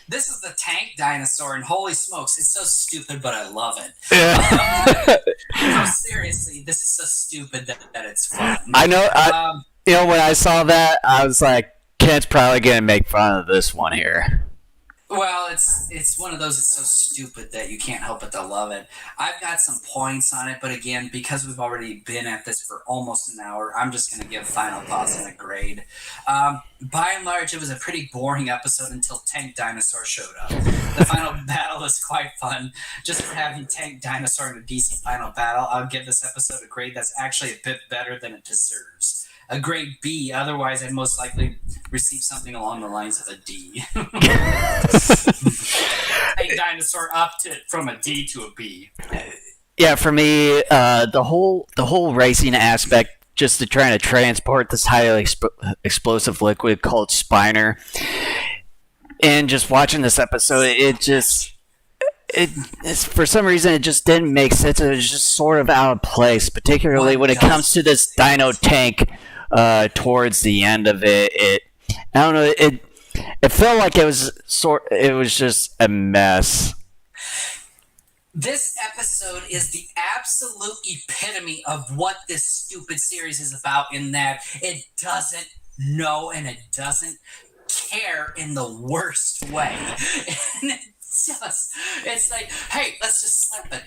This is the tank dinosaur, and holy smokes, it's so stupid, but I love it. No, seriously, this is so stupid that it's fun. I know. When I saw that, I was like, Kent's probably going to make fun of this one here. Well, it's one of those that's so stupid that you can't help but to love it. I've got some points on it, but again, because we've already been at this for almost an hour, I'm just going to give final thoughts and a grade. By and large, it was a pretty boring episode until Tank Dinosaur showed up. The final battle is quite fun. Just for having Tank Dinosaur in a decent final battle, I'll give this episode a grade that's actually a bit better than it deserves. A grade B, otherwise I'd most likely receive something along the lines of a D. Tank Dinosaur upped it from a D to a B. Yeah, for me, the whole racing aspect, just to trying to transport this highly explosive liquid called Spiner, and just watching this episode, it's for some reason it just didn't make sense. It was just sort of out of place, particularly when it comes to this dino tank. Towards the end of it, I don't know. It felt like it was just a mess. This episode is the absolute epitome of what this stupid series is about, in that it doesn't know and it doesn't care in the worst way. And it's like, hey, let's just slap a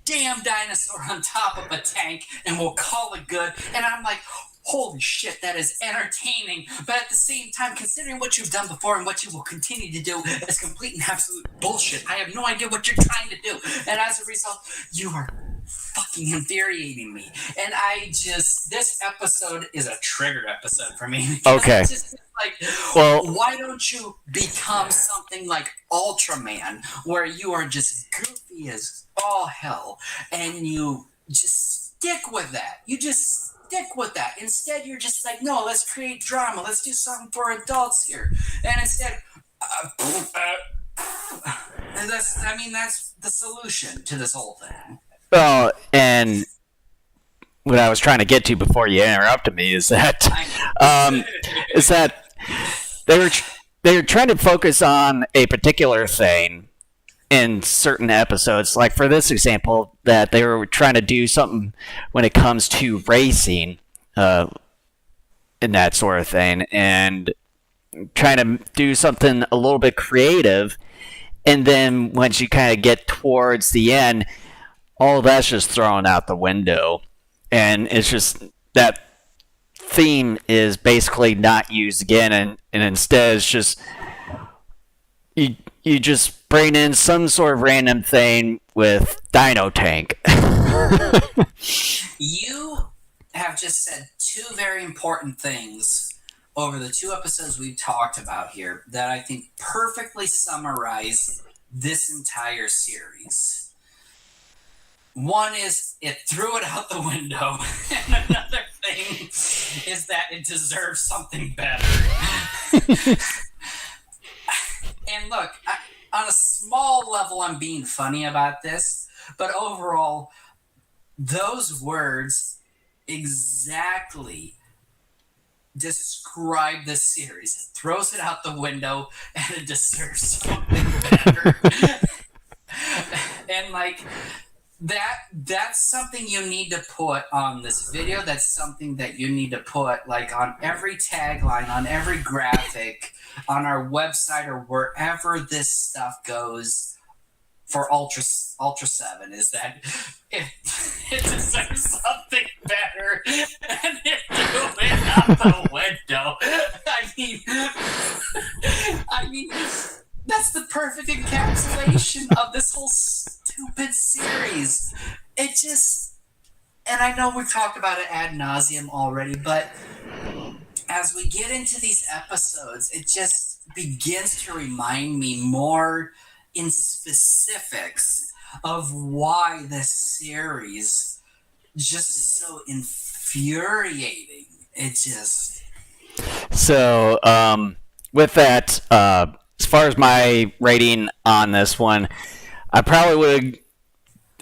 damn dinosaur on top of a tank and we'll call it good. And I'm like, holy shit, that is entertaining. But at the same time, considering what you've done before and what you will continue to do is complete and absolute bullshit. I have no idea what you're trying to do. And as a result, you are fucking infuriating me. And this episode is a trigger episode for me. Okay. It's just like, well, why don't you become something like Ultraman, where you are just goofy as all hell, and you just stick with that. Instead, you're just like, no, let's create drama. Let's do something for adults here. And instead, and that's the solution to this whole thing. Well, and what I was trying to get to before you interrupted me is that they were trying to focus on a particular thing in certain episodes. Like for this example, that they were trying to do something when it comes to racing, and that sort of thing, and trying to do something a little bit creative. And then once you kind of get towards the end, all of that's just thrown out the window. And it's just that theme is basically not used again, and instead it's just you just bring in some sort of random thing with Dino Tank. You have just said two very important things over the two episodes we've talked about here that I think perfectly summarize this entire series. One is it threw it out the window, and another thing is that it deserves something better. And look, on a small level, I'm being funny about this, but overall, those words exactly describe this series. It throws it out the window, and it deserves something better. And like, That's something you need to put on this video. That's something that you need to put like on every tagline, on every graphic, on our website, or wherever this stuff goes for Ultraseven. Is that it deserves something better, and it threw it out the window. I mean, that's the perfect encapsulation of this whole stupid series. It just, and I know we've talked about it ad nauseum already, but as we get into these episodes, it just begins to remind me more in specifics of why this series just is so infuriating. It just... So, with that, as far as my rating on this one, I probably would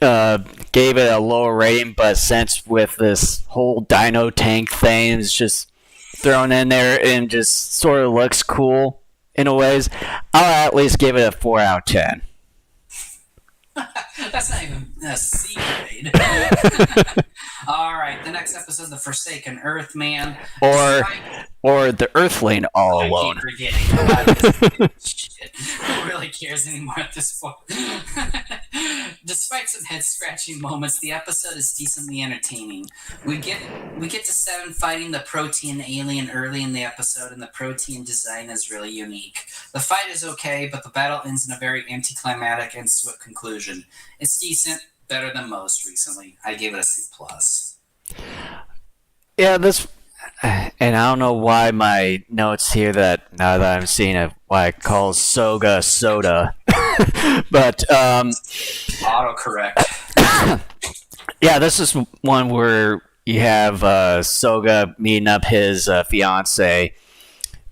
have gave it a lower rating, but since with this whole dino tank thing is just thrown in there and just sort of looks cool in a ways, I'll at least give it a 4 out of 10. That's not even a C grade. All right, the next episode, The Forsaken Earthman. Or the Earthling all alone. I keep forgetting. Shit. Who really cares anymore at this point? Despite some head-scratching moments, the episode is decently entertaining. We get to Seven fighting the protein alien early in the episode, and the protein design is really unique. The fight is okay, but the battle ends in a very anticlimactic and swift conclusion. It's decent, better than most recently. I gave it a C+. Yeah, this... And I don't know why my notes here that now that I'm seeing it, why it calls Soga soda, but autocorrect. Yeah, this is one where you have Soga meeting up his fiance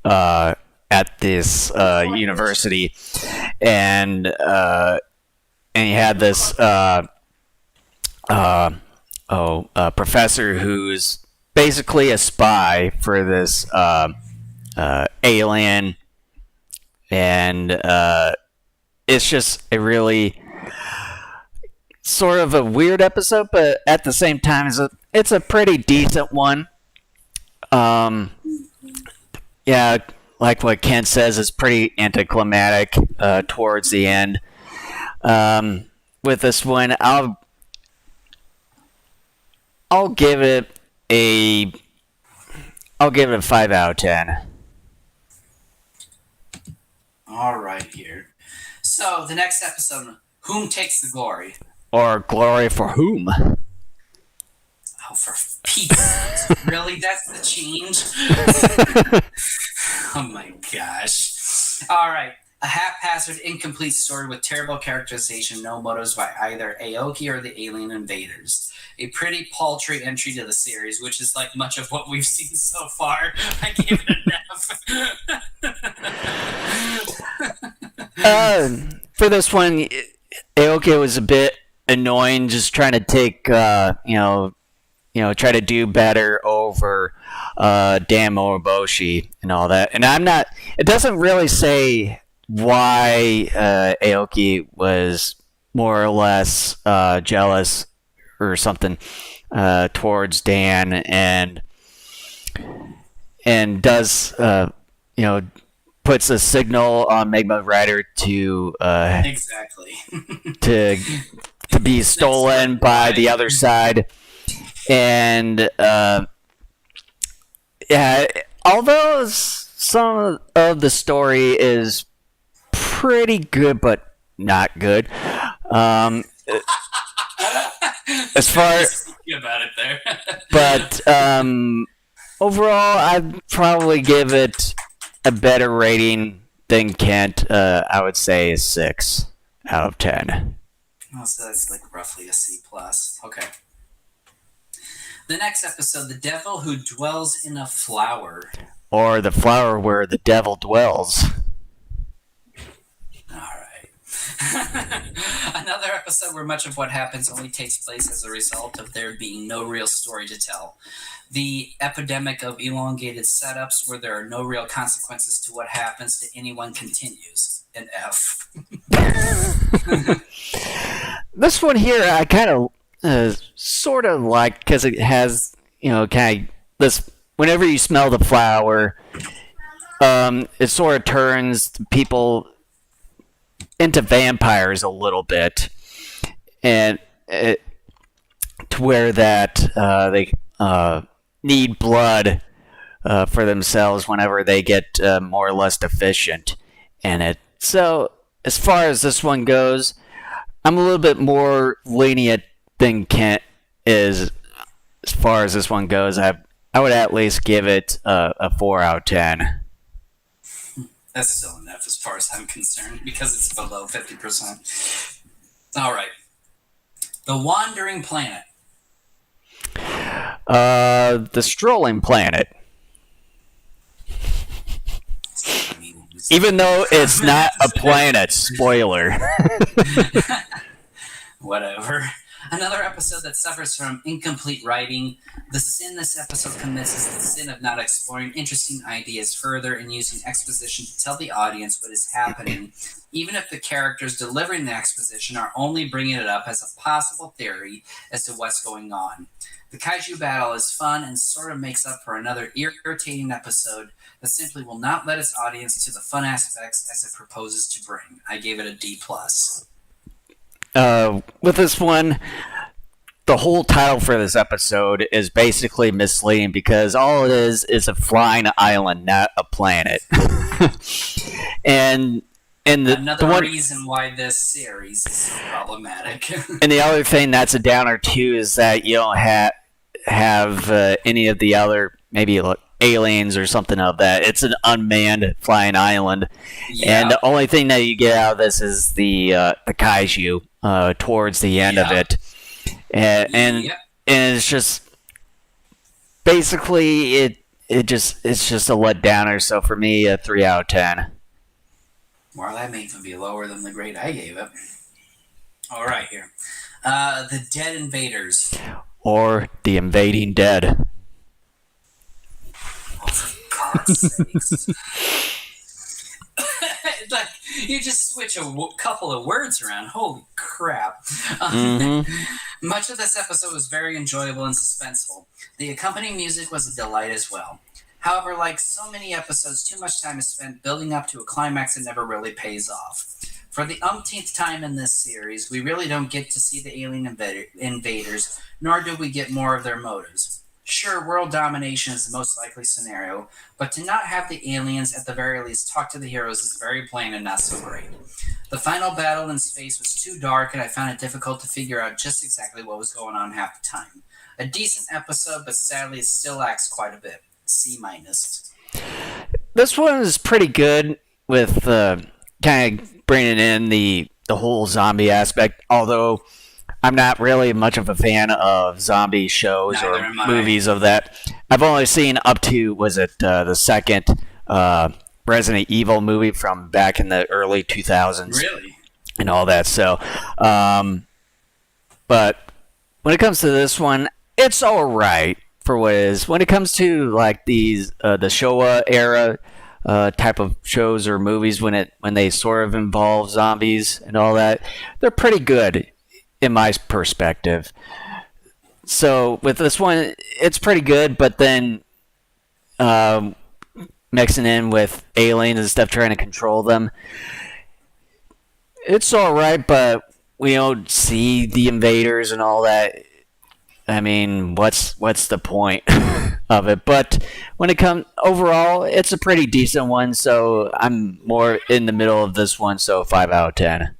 at this university, and you had this professor who's basically a spy for this alien, and it's just a really sort of a weird episode, but at the same time it's a pretty decent one. Yeah, like what Ken says, it's pretty anticlimactic towards the end. With this one, I'll give it a 5 out of 10. All right, here. So the next episode, Whom Takes the Glory? Or Glory for Whom? Oh, for Pete's sake. Really? That's the change? Oh my gosh. All right. A haphazard, incomplete story with terrible characterization, no motives by either Aoki or the alien invaders. A pretty paltry entry to the series, which is like much of what we've seen so far. I gave it an F. For this one, Aoki was a bit annoying, just trying to take, try to do better over Dan Moriboshi and all that. And it doesn't really say why Aoki was more or less jealous or something towards Dan, and does puts a signal on Magma Rider to exactly to be stolen by the other side, and yeah, although some of the story is pretty good but not good, as far about it there. but overall, I'd probably give it a better rating than Kent. I would say 6 out of 10. Oh, so that's like roughly a C+. Okay. The next episode, The Devil Who Dwells in a Flower. Or The Flower Where the Devil Dwells. Alright. Another episode where much of what happens only takes place as a result of there being no real story to tell. The epidemic of elongated setups where there are no real consequences to what happens to anyone continues. An F. This one here, I kind of sort of like, because it has, kind of this, whenever you smell the flower, it sort of turns people into vampires a little bit, and to where that they need blood for themselves whenever they get more or less deficient in it. So as far as this one goes, I'm a little bit more lenient than Kent is as far as this one goes. I would at least give it a 4 out of 10. That's still enough as far as I'm concerned because it's below 50%. All right. The Wandering Planet. The Strolling Planet. Even though it's not a planet, spoiler. Whatever. Another episode that suffers from incomplete writing. The sin this episode commits is the sin of not exploring interesting ideas further and using exposition to tell the audience what is happening, even if the characters delivering the exposition are only bringing it up as a possible theory as to what's going on. The Kaiju battle is fun and sort of makes up for another irritating episode that simply will not let its audience to the fun aspects as it proposes to bring. I gave it a D+. With this one, the whole title for this episode is basically misleading because all it is a flying island, not a planet. and another reason why this series is so problematic. And the other thing that's a downer too is that you don't have any of the other maybe aliens or something of that. It's an unmanned flying island, and the only thing that you get out of this is the kaiju towards the end of it, and it's just basically it's just a letdowner. So for me, a 3 out of 10. Well, that may even be lower than the grade I gave it. All right, here, the Dead Invaders, or the Invading Dead. Oh, for God's sakes. Like, you just switch a couple of words around. Holy crap. Much of this episode was very enjoyable and suspenseful. The accompanying music was a delight as well. However, like so many episodes, too much time is spent building up to a climax that never really pays off. For the umpteenth time in this series, we really don't get to see the alien invaders, nor do we get more of their motives. Sure, world domination is the most likely scenario, but to not have the aliens at the very least talk to the heroes is very plain and not so great. The final battle in space was too dark, and I found it difficult to figure out just exactly what was going on half the time. A decent episode, but sadly it still lacks quite a bit. C-. This one is pretty good with kind of bringing in the whole zombie aspect, although I'm not really much of a fan of zombie shows or movies of that. I've only seen up to, the second Resident Evil movie from back in the early 2000s. Really? And all that, so. But when it comes to this one, it's alright for what it is. When it comes to, like, these, the Showa era type of shows or movies, when they sort of involve zombies and all that, they're pretty good in my perspective. So with this one, it's pretty good, but then mixing in with aliens and stuff, trying to control them, it's alright, but we don't see the invaders and all that. I mean, what's the point of it? But when it comes overall, it's a pretty decent one, so I'm more in the middle of this one, so 5 out of 10.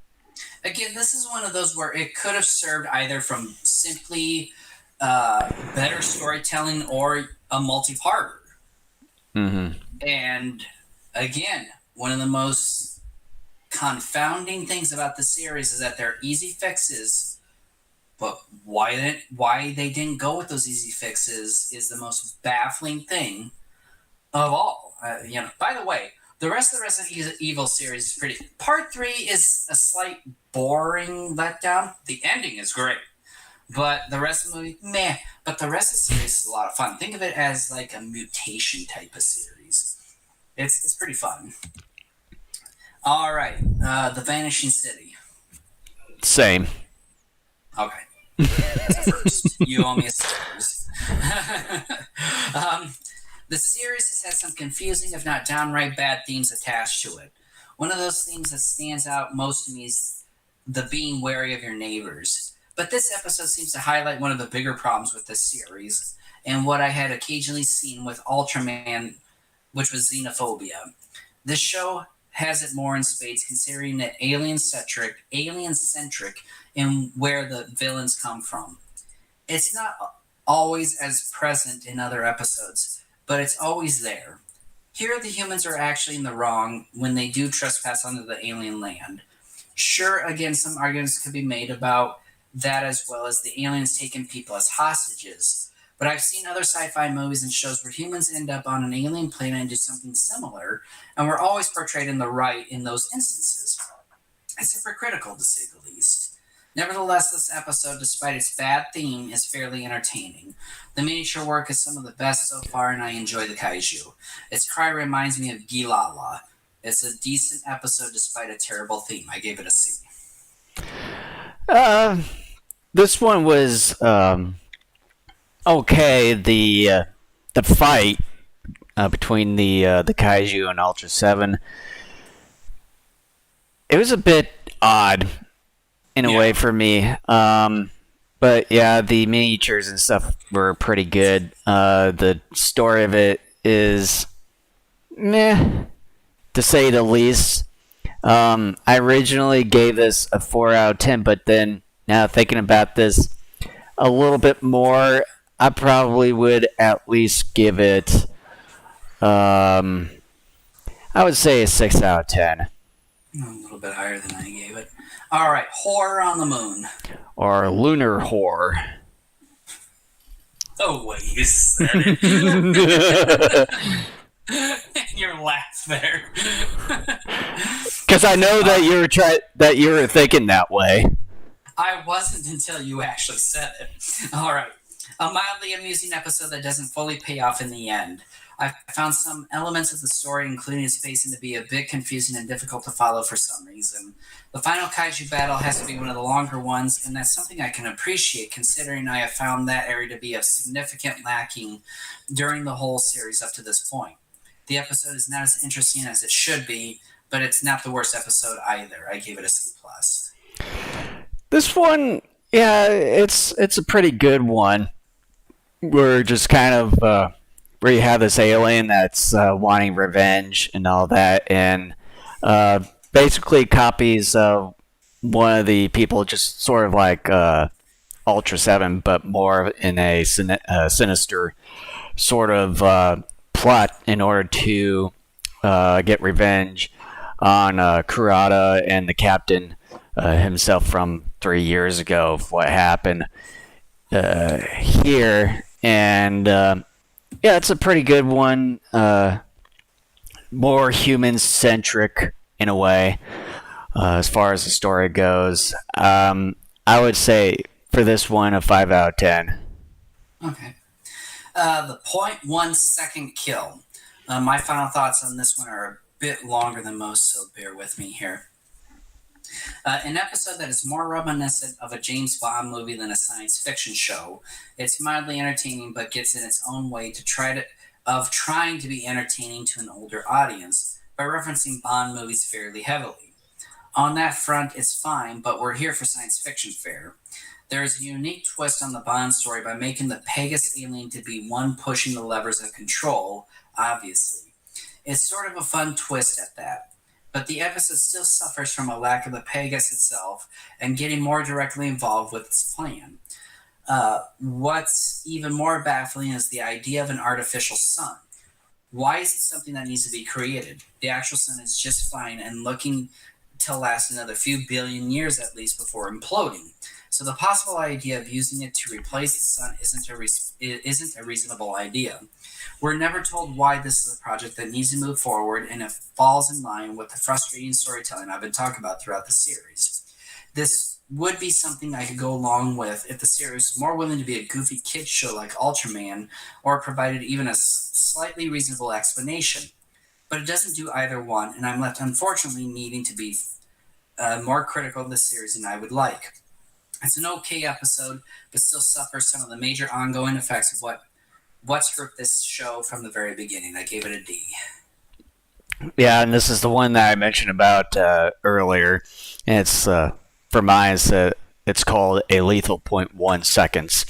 Again, this is one of those where it could have served either from simply better storytelling or a multi-parter. And again, one of the most confounding things about the series is that they're easy fixes, but why they didn't go with those easy fixes is the most baffling thing of all. By the way, The rest of the Resident Evil series is pretty. Part 3 is a slight boring letdown. The ending is great. But the rest of the movie, meh. But the rest of the series is a lot of fun. Think of it as like a mutation type of series. It's pretty fun. All right, The Vanishing City. Same. Okay. First, you owe me a series. The series has had some confusing, if not downright bad, themes attached to it. One of those themes that stands out most to me is the being wary of your neighbors. But this episode seems to highlight one of the bigger problems with this series, and what I had occasionally seen with Ultraman, which was xenophobia. This show has it more in spades, considering it alien-centric in where the villains come from. It's not always as present in other episodes, but it's always there. Here, the humans are actually in the wrong when they do trespass onto the alien land. Sure, again, some arguments could be made about that, as well as the aliens taking people as hostages. But I've seen other sci-fi movies and shows where humans end up on an alien planet and do something similar, and we're always portrayed in the right in those instances. It's hypocritical, to say the least. Nevertheless, this episode, despite its bad theme, is fairly entertaining. The miniature work is some of the best so far, and I enjoy the kaiju. Its cry reminds me of Gilala. It's a decent episode despite a terrible theme. I gave it a C. This one was okay. The fight between the Kaiju and Ultraseven, it was a bit odd in a way for me. But yeah, the miniatures and stuff were pretty good. The story of it is meh, to say the least. I originally gave this a 4 out of 10, but then now thinking about this a little bit more, I probably would at least give it, I would say a 6 out of 10. A little bit higher than I gave it. All right, Horror on the Moon. Or Lunar Horror. Oh, wait, you said it. Your laugh there. Because I know that you were thinking that way. I wasn't until you actually said it. All right. A mildly amusing episode that doesn't fully pay off in the end. I found some elements of the story, including its pacing, to be a bit confusing and difficult to follow for some reason. The final kaiju battle has to be one of the longer ones, and that's something I can appreciate, considering I have found that area to be of significant lacking during the whole series up to this point. The episode is not as interesting as it should be, but it's not the worst episode either. I gave it a C+. This one, yeah, it's a pretty good one. We're just kind of where you have this alien that's wanting revenge and all that, and basically copies one of the people, just sort of like Ultraseven, but more in a sinister sort of plot in order to get revenge on Kurata and the captain himself from 3 years ago of what happened here. And yeah, it's a pretty good one. More human-centric in a way, as far as the story goes. I would say for this one a 5 out of 10. Okay. The 0.1 second kill. My final thoughts on this one are a bit longer than most, so bear with me here. An episode that is more reminiscent of a James Bond movie than a science fiction show. It's mildly entertaining, but gets in its own way trying to be entertaining to an older audience by referencing Bond movies fairly heavily. On that front, it's fine, but we're here for science fiction fare. There is a unique twist on the Bond story by making the Pegasus alien to be one pushing the levers of control, obviously. It's sort of a fun twist at that. But the episode still suffers from a lack of the Pegasus itself and getting more directly involved with its plan. What's even more baffling is the idea of an artificial sun. Why is it something that needs to be created? The actual sun is just fine and looking to last another few billion years at least before imploding. So the possible idea of using it to replace the sun isn't a reasonable idea. We're never told why this is a project that needs to move forward, and it falls in line with the frustrating storytelling I've been talking about throughout the series. This would be something I could go along with if the series was more willing to be a goofy kids show like Ultraman, or provided even a slightly reasonable explanation. But it doesn't do either one, and I'm left unfortunately needing to be more critical of the series than I would like. It's an okay episode, but still suffers some of the major ongoing effects of what's hurt this show from the very beginning. I gave it a D. Yeah, and this is the one that I mentioned about earlier. And it's for mine. It's called A Lethal 0.1 Seconds.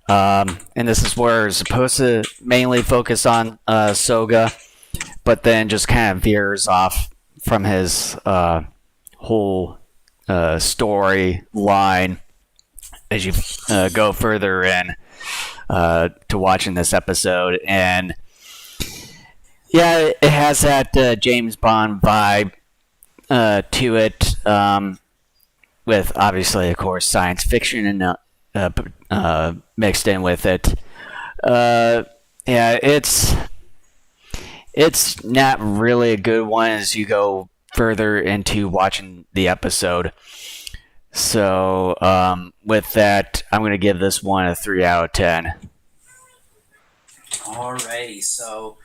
And this is where it's supposed to mainly focus on Soga, but then just kind of veers off from his whole story line as you go further in to watching this episode. And yeah, it has that James Bond vibe to it, with obviously, of course, science fiction and mixed in with it. Yeah, it's not really a good one as you go further into watching the episode. So with that, I'm going to give this one a 3 out of 10. Alrighty, so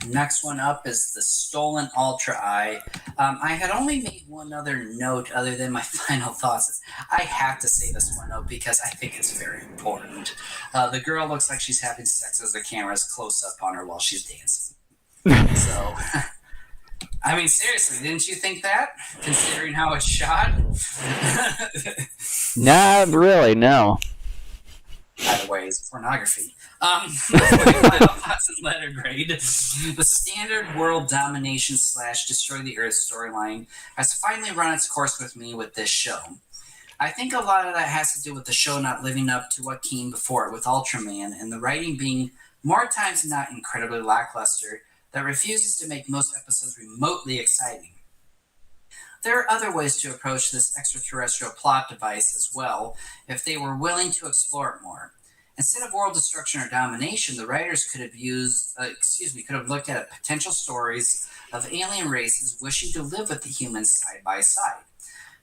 next one up is the Stolen Ultra Eye. I had only made one other note other than my final thoughts. I have to say this one note because I think it's very important. The girl looks like she's having sex as the camera's close up on her while she's dancing. So, I mean, seriously, didn't you think that? Considering how it's shot? Not really, no. By the way, it's pornography. My final thoughts and letter grade. The standard world domination / destroy the Earth storyline has finally run its course with me with this show. I think a lot of that has to do with the show not living up to what came before it with Ultraman, and the writing being more times than not incredibly lackluster that refuses to make most episodes remotely exciting. There are other ways to approach this extraterrestrial plot device as well, if they were willing to explore it more. Instead of world destruction or domination, the writers could have looked at potential stories of alien races wishing to live with the humans side by side.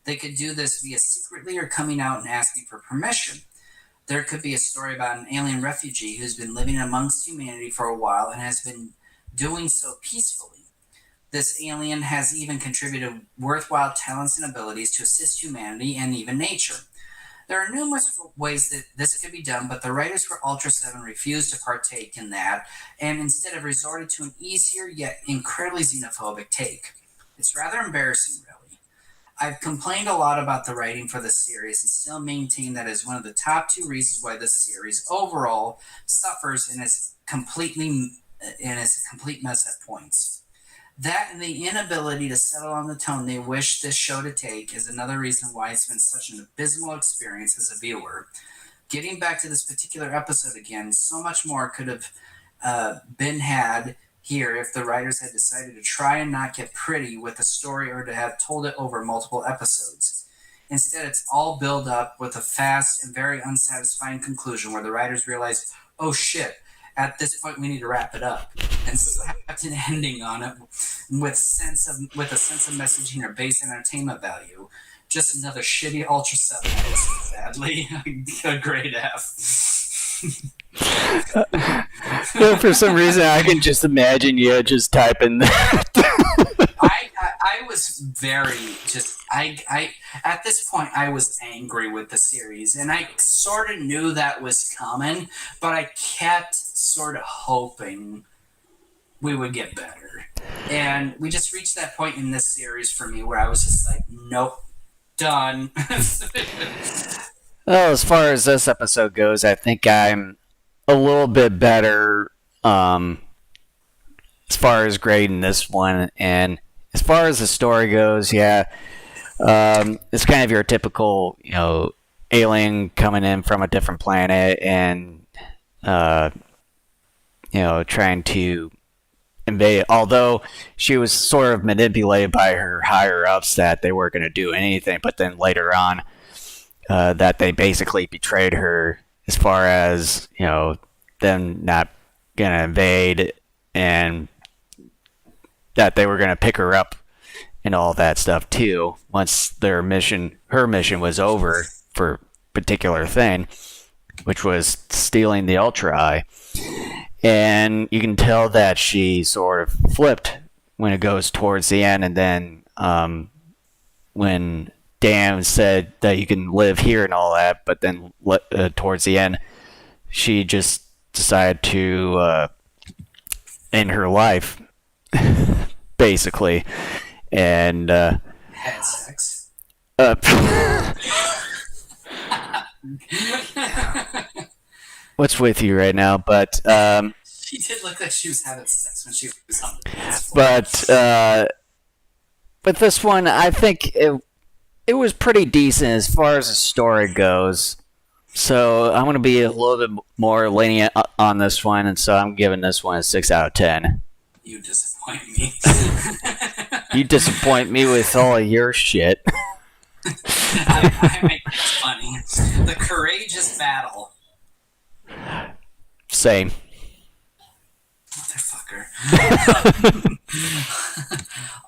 They could do this via secretly or coming out and asking for permission. There could be a story about an alien refugee who's been living amongst humanity for a while and has been doing so peacefully. This alien has even contributed worthwhile talents and abilities to assist humanity and even nature. There are numerous ways that this could be done, but the writers for Ultraseven refused to partake in that, and instead have resorted to an easier yet incredibly xenophobic take. It's rather embarrassing, really. I've complained a lot about the writing for this series and still maintain that is one of the top 2 reasons why this series overall suffers and is a complete mess at points. That and the inability to settle on the tone they wish this show to take is another reason why it's been such an abysmal experience as a viewer. Getting back to this particular episode again, so much more could have been had here if the writers had decided to try and not get pretty with the story or to have told it over multiple episodes. Instead, it's all built up with a fast and very unsatisfying conclusion where the writers realize, oh shit, at this point we need to wrap it up, and slapped an ending on it with a sense of messaging or base entertainment value. Just another shitty Ultraseven episode, sadly. A grade F. For some reason, I can just imagine you just typing that. I was very I at this point I was angry with the series, and I sort of knew that was coming, but I kept sort of hoping we would get better. And we just reached that point in this series for me where I was just like, nope, done. Well, as far as this episode goes, I think I'm a little bit better as far as grading this one. And as far as the story goes, yeah, it's kind of your typical, alien coming in from a different planet and, trying to invade. Although she was sort of manipulated by her higher ups that they weren't going to do anything, but then later on, that they basically betrayed her as far as, them not gonna invade and that they were gonna pick her up and all that stuff too once her mission was over for a particular thing, which was stealing the Ultra Eye. And you can tell that she sort of flipped when it goes towards the end, and then when Dan said that you can live here and all that, but then towards the end, she just decided to end her life, basically, and Had sex. What's with you right now? But she did look like she was having sex when she was on the dance floor. But this one, I think it was pretty decent as far as the story goes. So I'm going to be a little bit more lenient on this one, and so I'm giving this one a 6 out of 10. You disappoint me. You disappoint me with all of your shit. I make it funny. The courageous battle. Same. Motherfucker.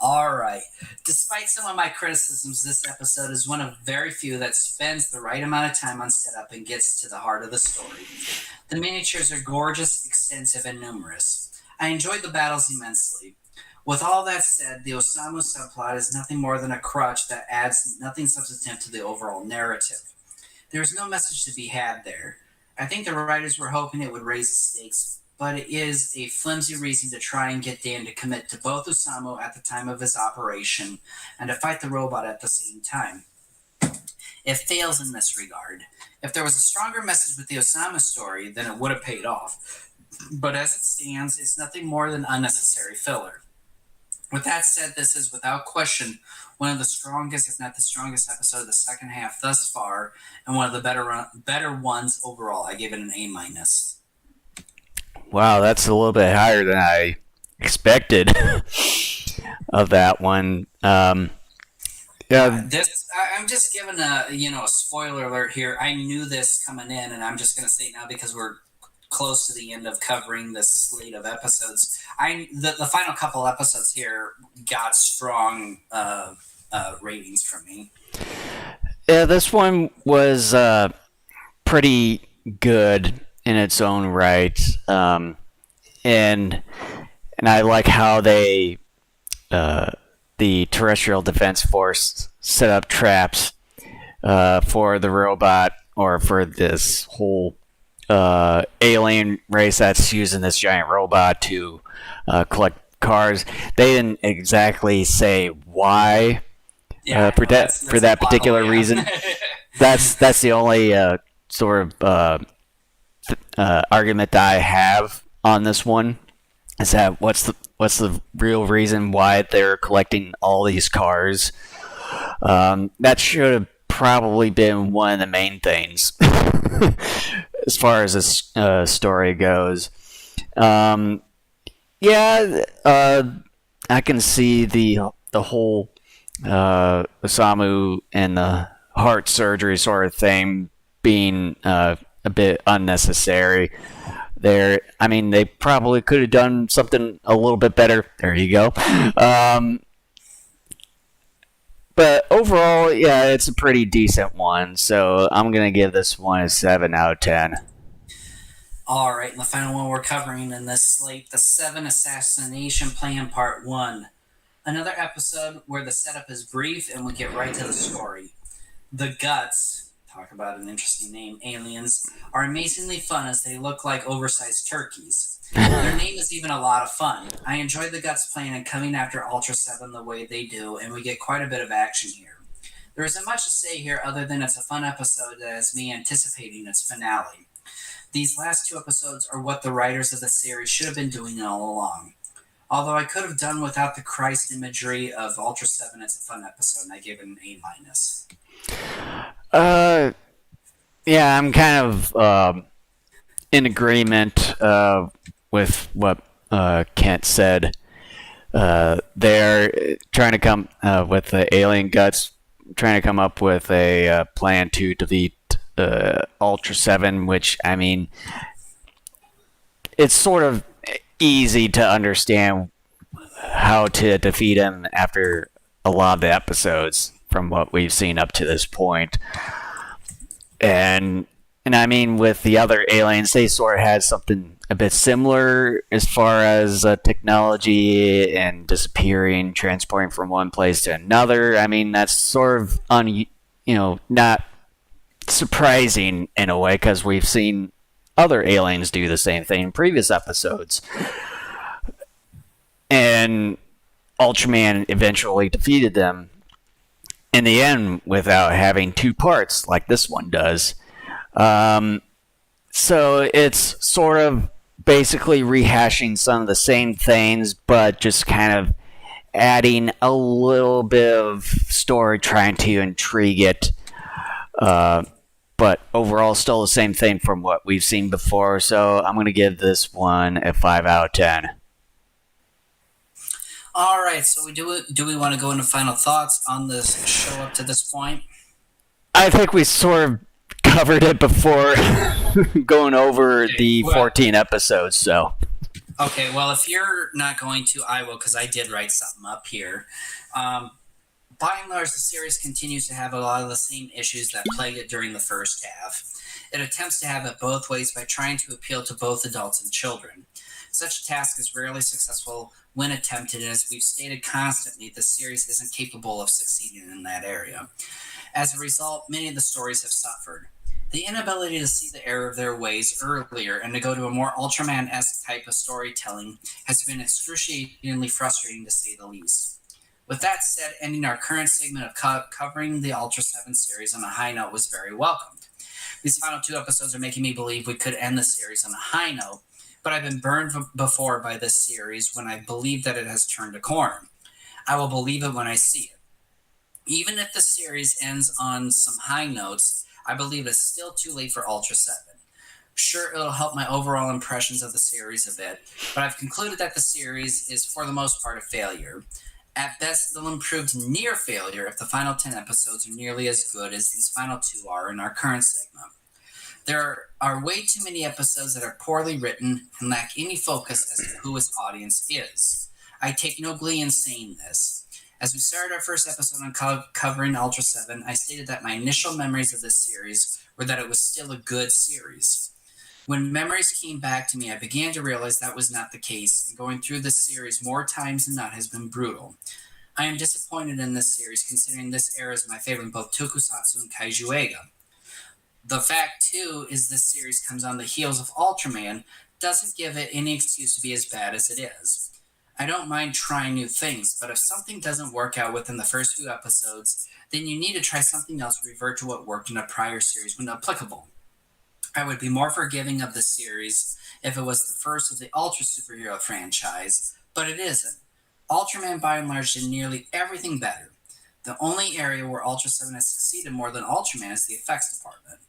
Alright. Despite some of my criticisms, this episode is one of very few that spends the right amount of time on setup and gets to the heart of the story. The miniatures are gorgeous, extensive, and numerous. I enjoyed the battles immensely. With all that said, the Osamu subplot is nothing more than a crutch that adds nothing substantive to the overall narrative. There is no message to be had there. I think the writers were hoping it would raise the stakes, but it is a flimsy reason to try and get Dan to commit to both Osamu at the time of his operation and to fight the robot at the same time. It fails in this regard. If there was a stronger message with the Osamu story, then it would have paid off. But as it stands, it's nothing more than unnecessary filler. With that said, this is without question one of the strongest, if not the strongest episode of the second half thus far, and one of the better ones overall. I give it an A-. Wow, that's a little bit higher than I expected of that one. I'm just giving a spoiler alert here. I knew this coming in, and I'm just going to say now because we're close to the end of covering this slate of episodes. The final couple episodes here got strong ratings from me. Yeah, this one was pretty good in its own right, and I like how they the Terrestrial Defense Force set up traps for the robot or for this whole alien race that's using this giant robot to collect cars. They didn't exactly say why for that particular reason. That's the only sort of argument that I have on this one. Is that what's the real reason why they're collecting all these cars? That should have probably been one of the main things. As far as this story goes, I can see the whole Osamu and the heart surgery sort of thing being a bit unnecessary. There, I mean, they probably could have done something a little bit better. There you go. But overall, yeah, it's a pretty decent one. So I'm going to give this one a 7 out of 10. All right, and the final one we're covering in this slate, the 7 Assassination Plan Part 1. Another episode where the setup is brief and we get right to the story. The Guts, talk about an interesting name, aliens, are amazingly fun as they look like oversized turkeys. Their name is even a lot of fun. I enjoyed the Guts plan and coming after Ultraseven the way they do, and we get quite a bit of action here. There isn't much to say here other than it's a fun episode that has me anticipating its finale. These last 2 episodes are what the writers of the series should have been doing all along. Although I could have done without the Christ imagery of Ultraseven, it's a fun episode, and I give it an A-. Yeah, I'm kind of in agreement with what Kent said. They're trying to come with the alien guts trying to come up with a plan to defeat Ultraseven, which, I mean, it's sort of easy to understand how to defeat him after a lot of the episodes from what we've seen up to this point. And I mean, with the other aliens, they sort of had something a bit similar as far as technology and disappearing, transporting from one place to another. I mean, that's sort of not surprising in a way, because we've seen other aliens do the same thing in previous episodes. And Ultraman eventually defeated them in the end without having two parts like this one does. So it's sort of basically rehashing some of the same things, but just kind of adding a little bit of story, trying to intrigue it. But overall, still the same thing from what we've seen before. So I'm going to give this one a 5 out of 10. All right, so do we want to go into final thoughts on this show up to this point? I think we sort of covered it before going over the 14 episodes, so. Okay, well, if you're not going to, I will, because I did write something up here. By and large, the series continues to have a lot of the same issues that plagued it during the first half. It attempts to have it both ways by trying to appeal to both adults and children. Such a task is rarely successful when attempted, and as we've stated constantly, the series isn't capable of succeeding in that area. As a result, many of the stories have suffered. The inability to see the error of their ways earlier and to go to a more Ultraman-esque type of storytelling has been excruciatingly frustrating, to say the least. With that said, ending our current segment of covering the Ultraseven series on a high note was very welcomed. These final 2 episodes are making me believe we could end the series on a high note, but I've been burned before by this series when I believe that it has turned a corner. I will believe it when I see it. Even if the series ends on some high notes, I believe it's still too late for Ultraseven. Sure, it'll help my overall impressions of the series a bit, but I've concluded that the series is for the most part a failure. At best, it'll improve to near failure if the final 10 episodes are nearly as good as these final 2 are in our current segment. There are way too many episodes that are poorly written and lack any focus as to who its audience is. I take no glee in saying this. As we started our first episode on covering Ultraseven, I stated that my initial memories of this series were that it was still a good series. When memories came back to me, I began to realize that was not the case, and going through this series more times than not has been brutal. I am disappointed in this series, considering this era is my favorite in both Tokusatsu and Kaiju Eiga. The fact, too, is this series comes on the heels of Ultraman, doesn't give it any excuse to be as bad as it is. I don't mind trying new things, but if something doesn't work out within the first few episodes, then you need to try something else to revert to what worked in a prior series when applicable. I would be more forgiving of the series if it was the first of the Ultra Superhero franchise, but it isn't. Ultraman by and large did nearly everything better. The only area where Ultraseven has succeeded more than Ultraman is the effects department.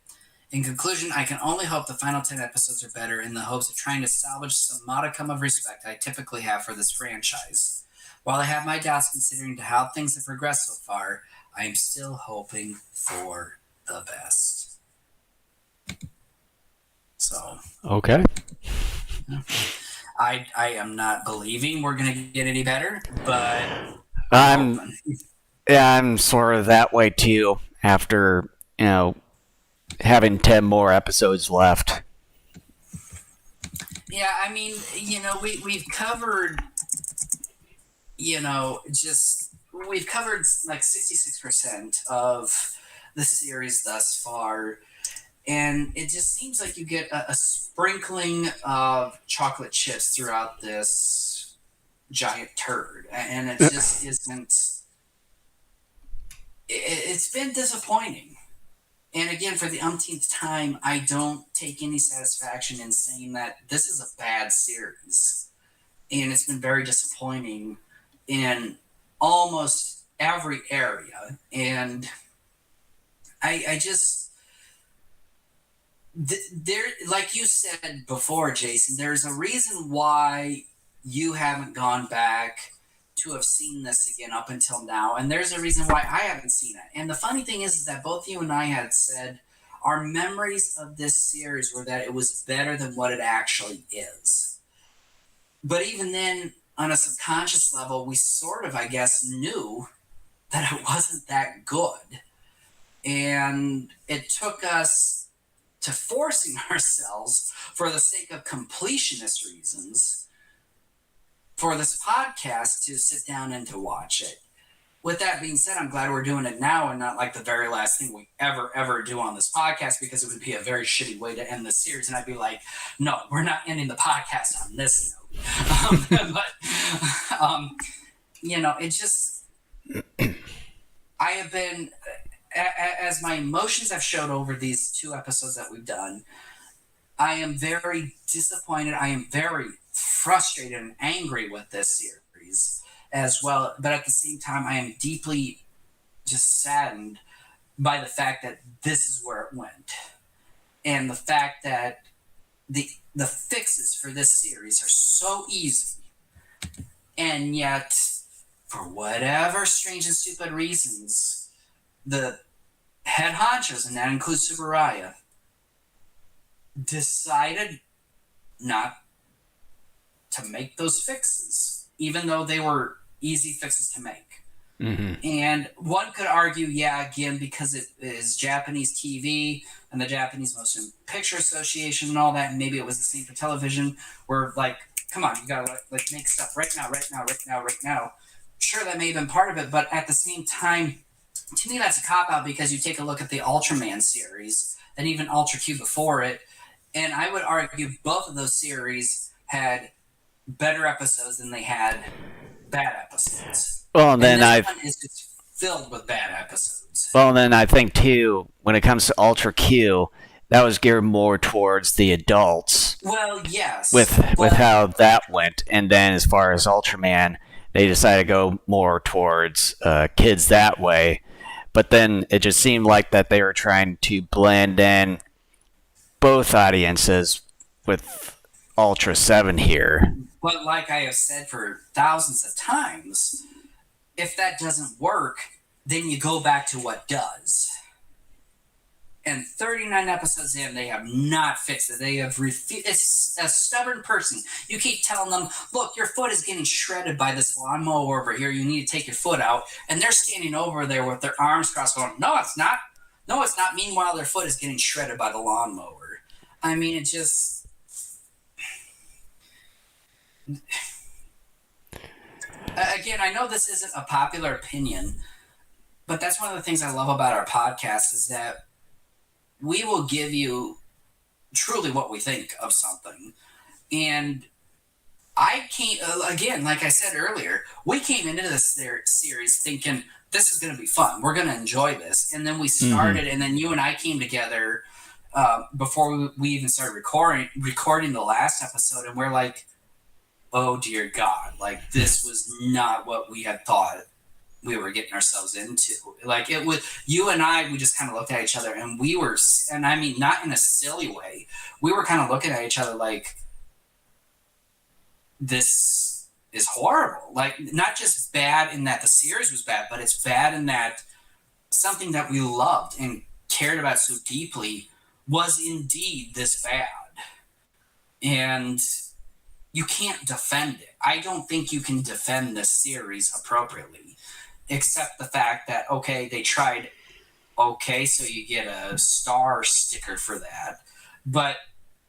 In conclusion, I can only hope the final 10 episodes are better in the hopes of trying to salvage some modicum of respect I typically have for this franchise. While I have my doubts considering to how things have progressed so far, I am still hoping for the best. So. Okay. I am not believing we're going to get any better, but I'm sort of that way too after, having 10 more episodes left. Yeah, I mean, we've covered, we've covered like 66% of the series thus far, and it just seems like you get a sprinkling of chocolate chips throughout this giant turd, and it just isn't. It's been disappointing. And again, for the umpteenth time, I don't take any satisfaction in saying that this is a bad series. And it's been very disappointing in almost every area. And I just... there, like you said before, Jason, there's a reason why you haven't gone back to have seen this again up until now, and there's a reason why I haven't seen it. And the funny thing is that both you and I had said our memories of this series were that it was better than what it actually is. But even then, on a subconscious level, we sort of, I guess, knew that it wasn't that good. And it took us to forcing ourselves, for the sake of completionist reasons, for this podcast to sit down and to watch it. With that being said, I'm glad we're doing it now and not like the very last thing we ever do on this podcast, because it would be a very shitty way to end the series. And I'd be like, no, we're not ending the podcast on this note. It just, I have been, as my emotions have showed over these 2 episodes that we've done, I am very disappointed. I am very frustrated and angry with this series as well, but at the same time I am deeply just saddened by the fact that this is where it went, and the fact that the fixes for this series are so easy, and yet for whatever strange and stupid reasons the head honchos, and that includes Tsuburaya, decided not to make those fixes, even though they were easy fixes to make. Mm-hmm. And one could argue, again, because it is Japanese TV and the Japanese Motion Picture Association and all that, and maybe it was the same for television, where, like, come on, you gotta like make stuff right now. Sure, that may have been part of it, but at the same time, to me, that's a cop-out, because you take a look at the Ultraman series and even Ultra Q before it, and I would argue both of those series had better episodes than they had bad episodes. Well, and then this one is just filled with bad episodes. Well, and then I think too, when it comes to Ultra Q, that was geared more towards the adults. Well, yes. With how that went, and then as far as Ultraman, they decided to go more towards kids that way. But then it just seemed like that they were trying to blend in both audiences with Ultraseven here. But like I have said for thousands of times, if that doesn't work, then you go back to what does. And 39 episodes in, they have not fixed it. They have refused. It's a stubborn person. You keep telling them, look, your foot is getting shredded by this lawnmower over here. You need to take your foot out. And they're standing over there with their arms crossed going, no, it's not. No, it's not. Meanwhile, their foot is getting shredded by the lawnmower. I mean, it just... Again, I know this isn't a popular opinion, but that's one of the things I love about our podcast is that we will give you truly what we think of something. And I came, again, like I said earlier, we came into this series thinking this is going to be fun. We're going to enjoy this. And then we started, and then you and I came together before we even started recording the last episode, and we're like, oh dear God, like this was not what we had thought we were getting ourselves into. Like it was, you and I, we just kind of looked at each other, and we were, and I mean, not in a silly way, we were kind of looking at each other like, this is horrible. Like, not just bad in that the series was bad, but it's bad in that something that we loved and cared about so deeply was indeed this bad. And you can't defend it. I don't think you can defend this series appropriately, except the fact that, okay, they tried, okay, so you get a star sticker for that, but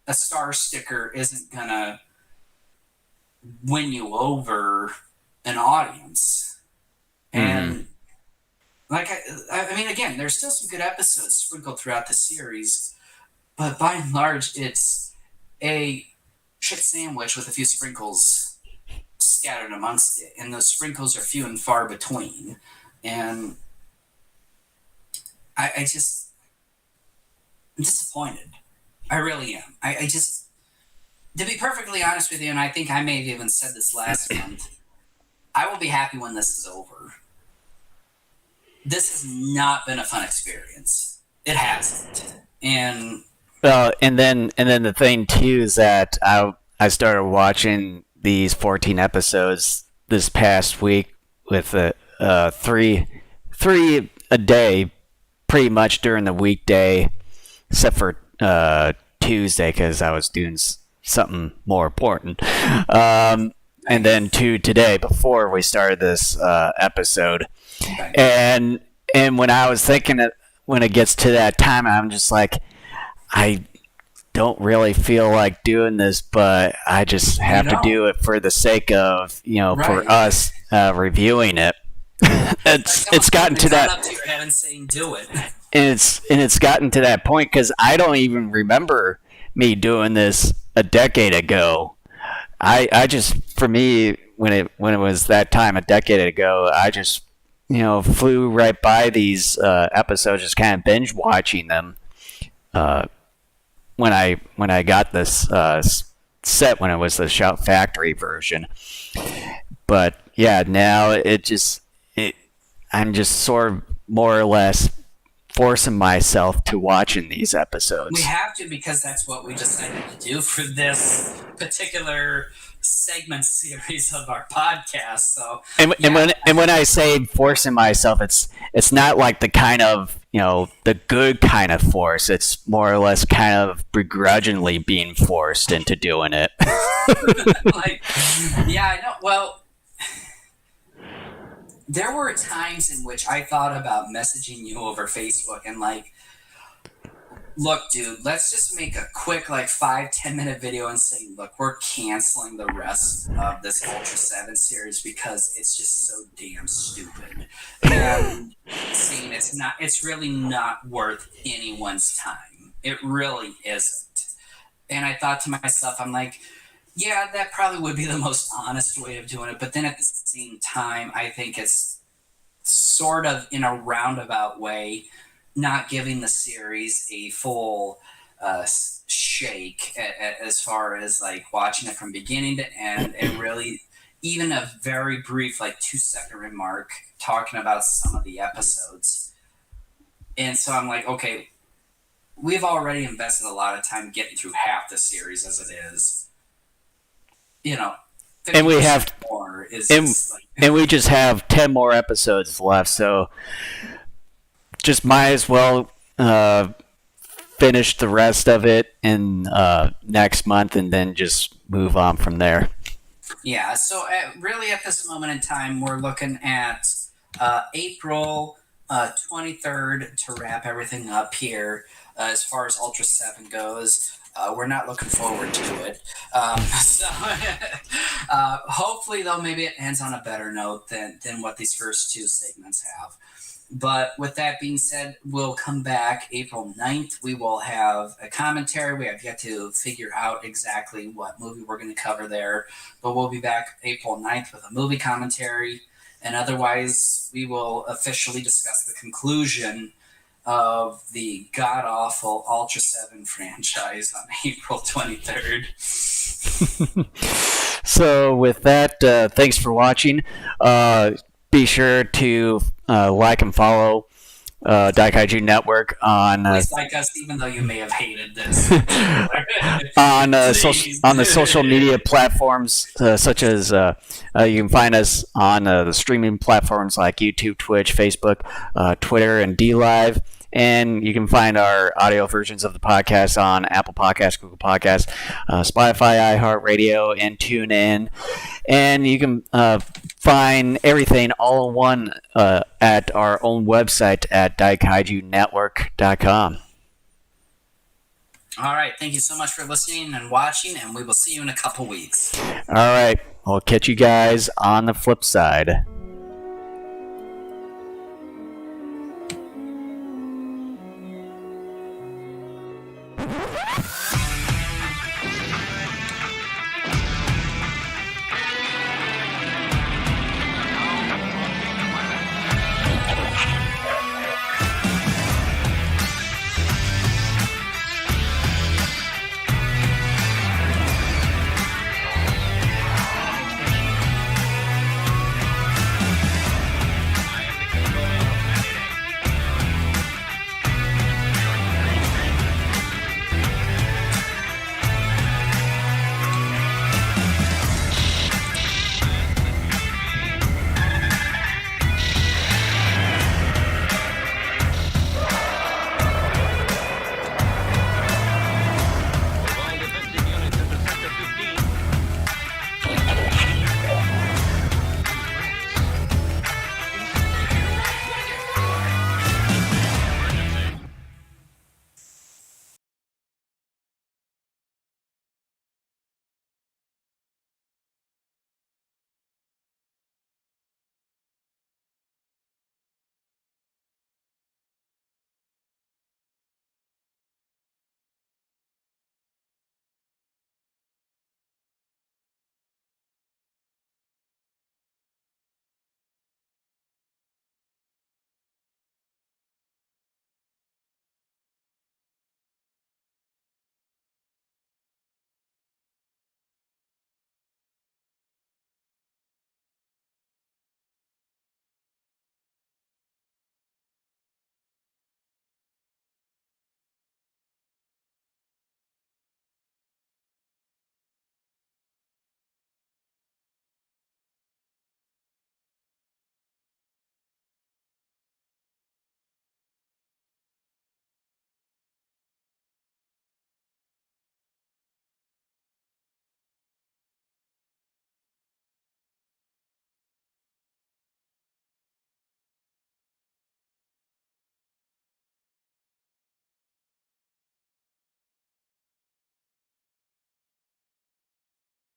a star sticker isn't gonna win you over an audience. And like, I mean, again, there's still some good episodes sprinkled throughout the series, but by and large, it's a shit sandwich with a few sprinkles scattered amongst it, and those sprinkles are few and far between. And I'm disappointed. I really am. I just, to be perfectly honest with you, and I think I may have even said this last month, I will be happy when this is over. This has not been a fun experience. It hasn't. And well, and then the thing too is that I started watching these 14 episodes this past week with three a day, pretty much during the weekday, except for Tuesday because I was doing something more important. And then 2 today before we started this episode. And when I was thinking that when it gets to that time, I'm just like, I don't really feel like doing this, but I just have to do it for the sake of, for us reviewing it. It's gotten to that. Up to your head and saying, do it. And it's gotten to that point because I don't even remember me doing this a decade ago. I just, for me, when it was that time a decade ago, I just flew right by these episodes, just kind of binge watching them. When I got this set when it was the Shout Factory version, but yeah, now I'm just sort of more or less forcing myself to watching these episodes. We have to because that's what we decided to do for this particular segment series of our podcast. So, and when I say forcing myself, it's not like the kind of the good kind of force. It's more or less kind of begrudgingly being forced into doing it. I know. Well, there were times in which I thought about messaging you over Facebook and look, dude, let's just make a quick 5-10 minute video and say, look, we're canceling the rest of this Ultraseven series because it's just so damn stupid. And saying it's really not worth anyone's time. It really isn't. And I thought to myself, I'm like, yeah, that probably would be the most honest way of doing it. But then at the same time, I think it's sort of in a roundabout way not giving the series a full shake as far as watching it from beginning to end, and really even a very brief 2-second remark talking about some of the episodes. And so I'm like, okay, we've already invested a lot of time getting through half the series as it is. And we have more and we just have 10 more episodes left, so just might as well finish the rest of it in next month and then just move on from there. Yeah, so really at this moment in time, we're looking at April 23rd to wrap everything up here as far as Ultraseven goes. We're not looking forward to it. Hopefully, though, maybe it ends on a better note than what these first 2 segments have. But with that being said, we'll come back April 9th. We will have a commentary. We have yet to figure out exactly what movie we're going to cover there. But we'll be back April 9th with a movie commentary. And otherwise, we will officially discuss the conclusion of the god-awful Ultraseven franchise on April 23rd. So with that, thanks for watching. Be sure to like and follow Daikaiju Network on Please like us, even though you may have hated this. on the social media platforms such as you can find us on the streaming platforms like YouTube, Twitch, Facebook, Twitter, and DLive. And you can find our audio versions of the podcast on Apple Podcasts, Google Podcasts, Spotify, iHeartRadio, and TuneIn. And you can find everything all in one at our own website at daikaijunetwork.com. All right. Thank you so much for listening and watching, and we will see you in a couple weeks. All right. I'll catch you guys on the flip side.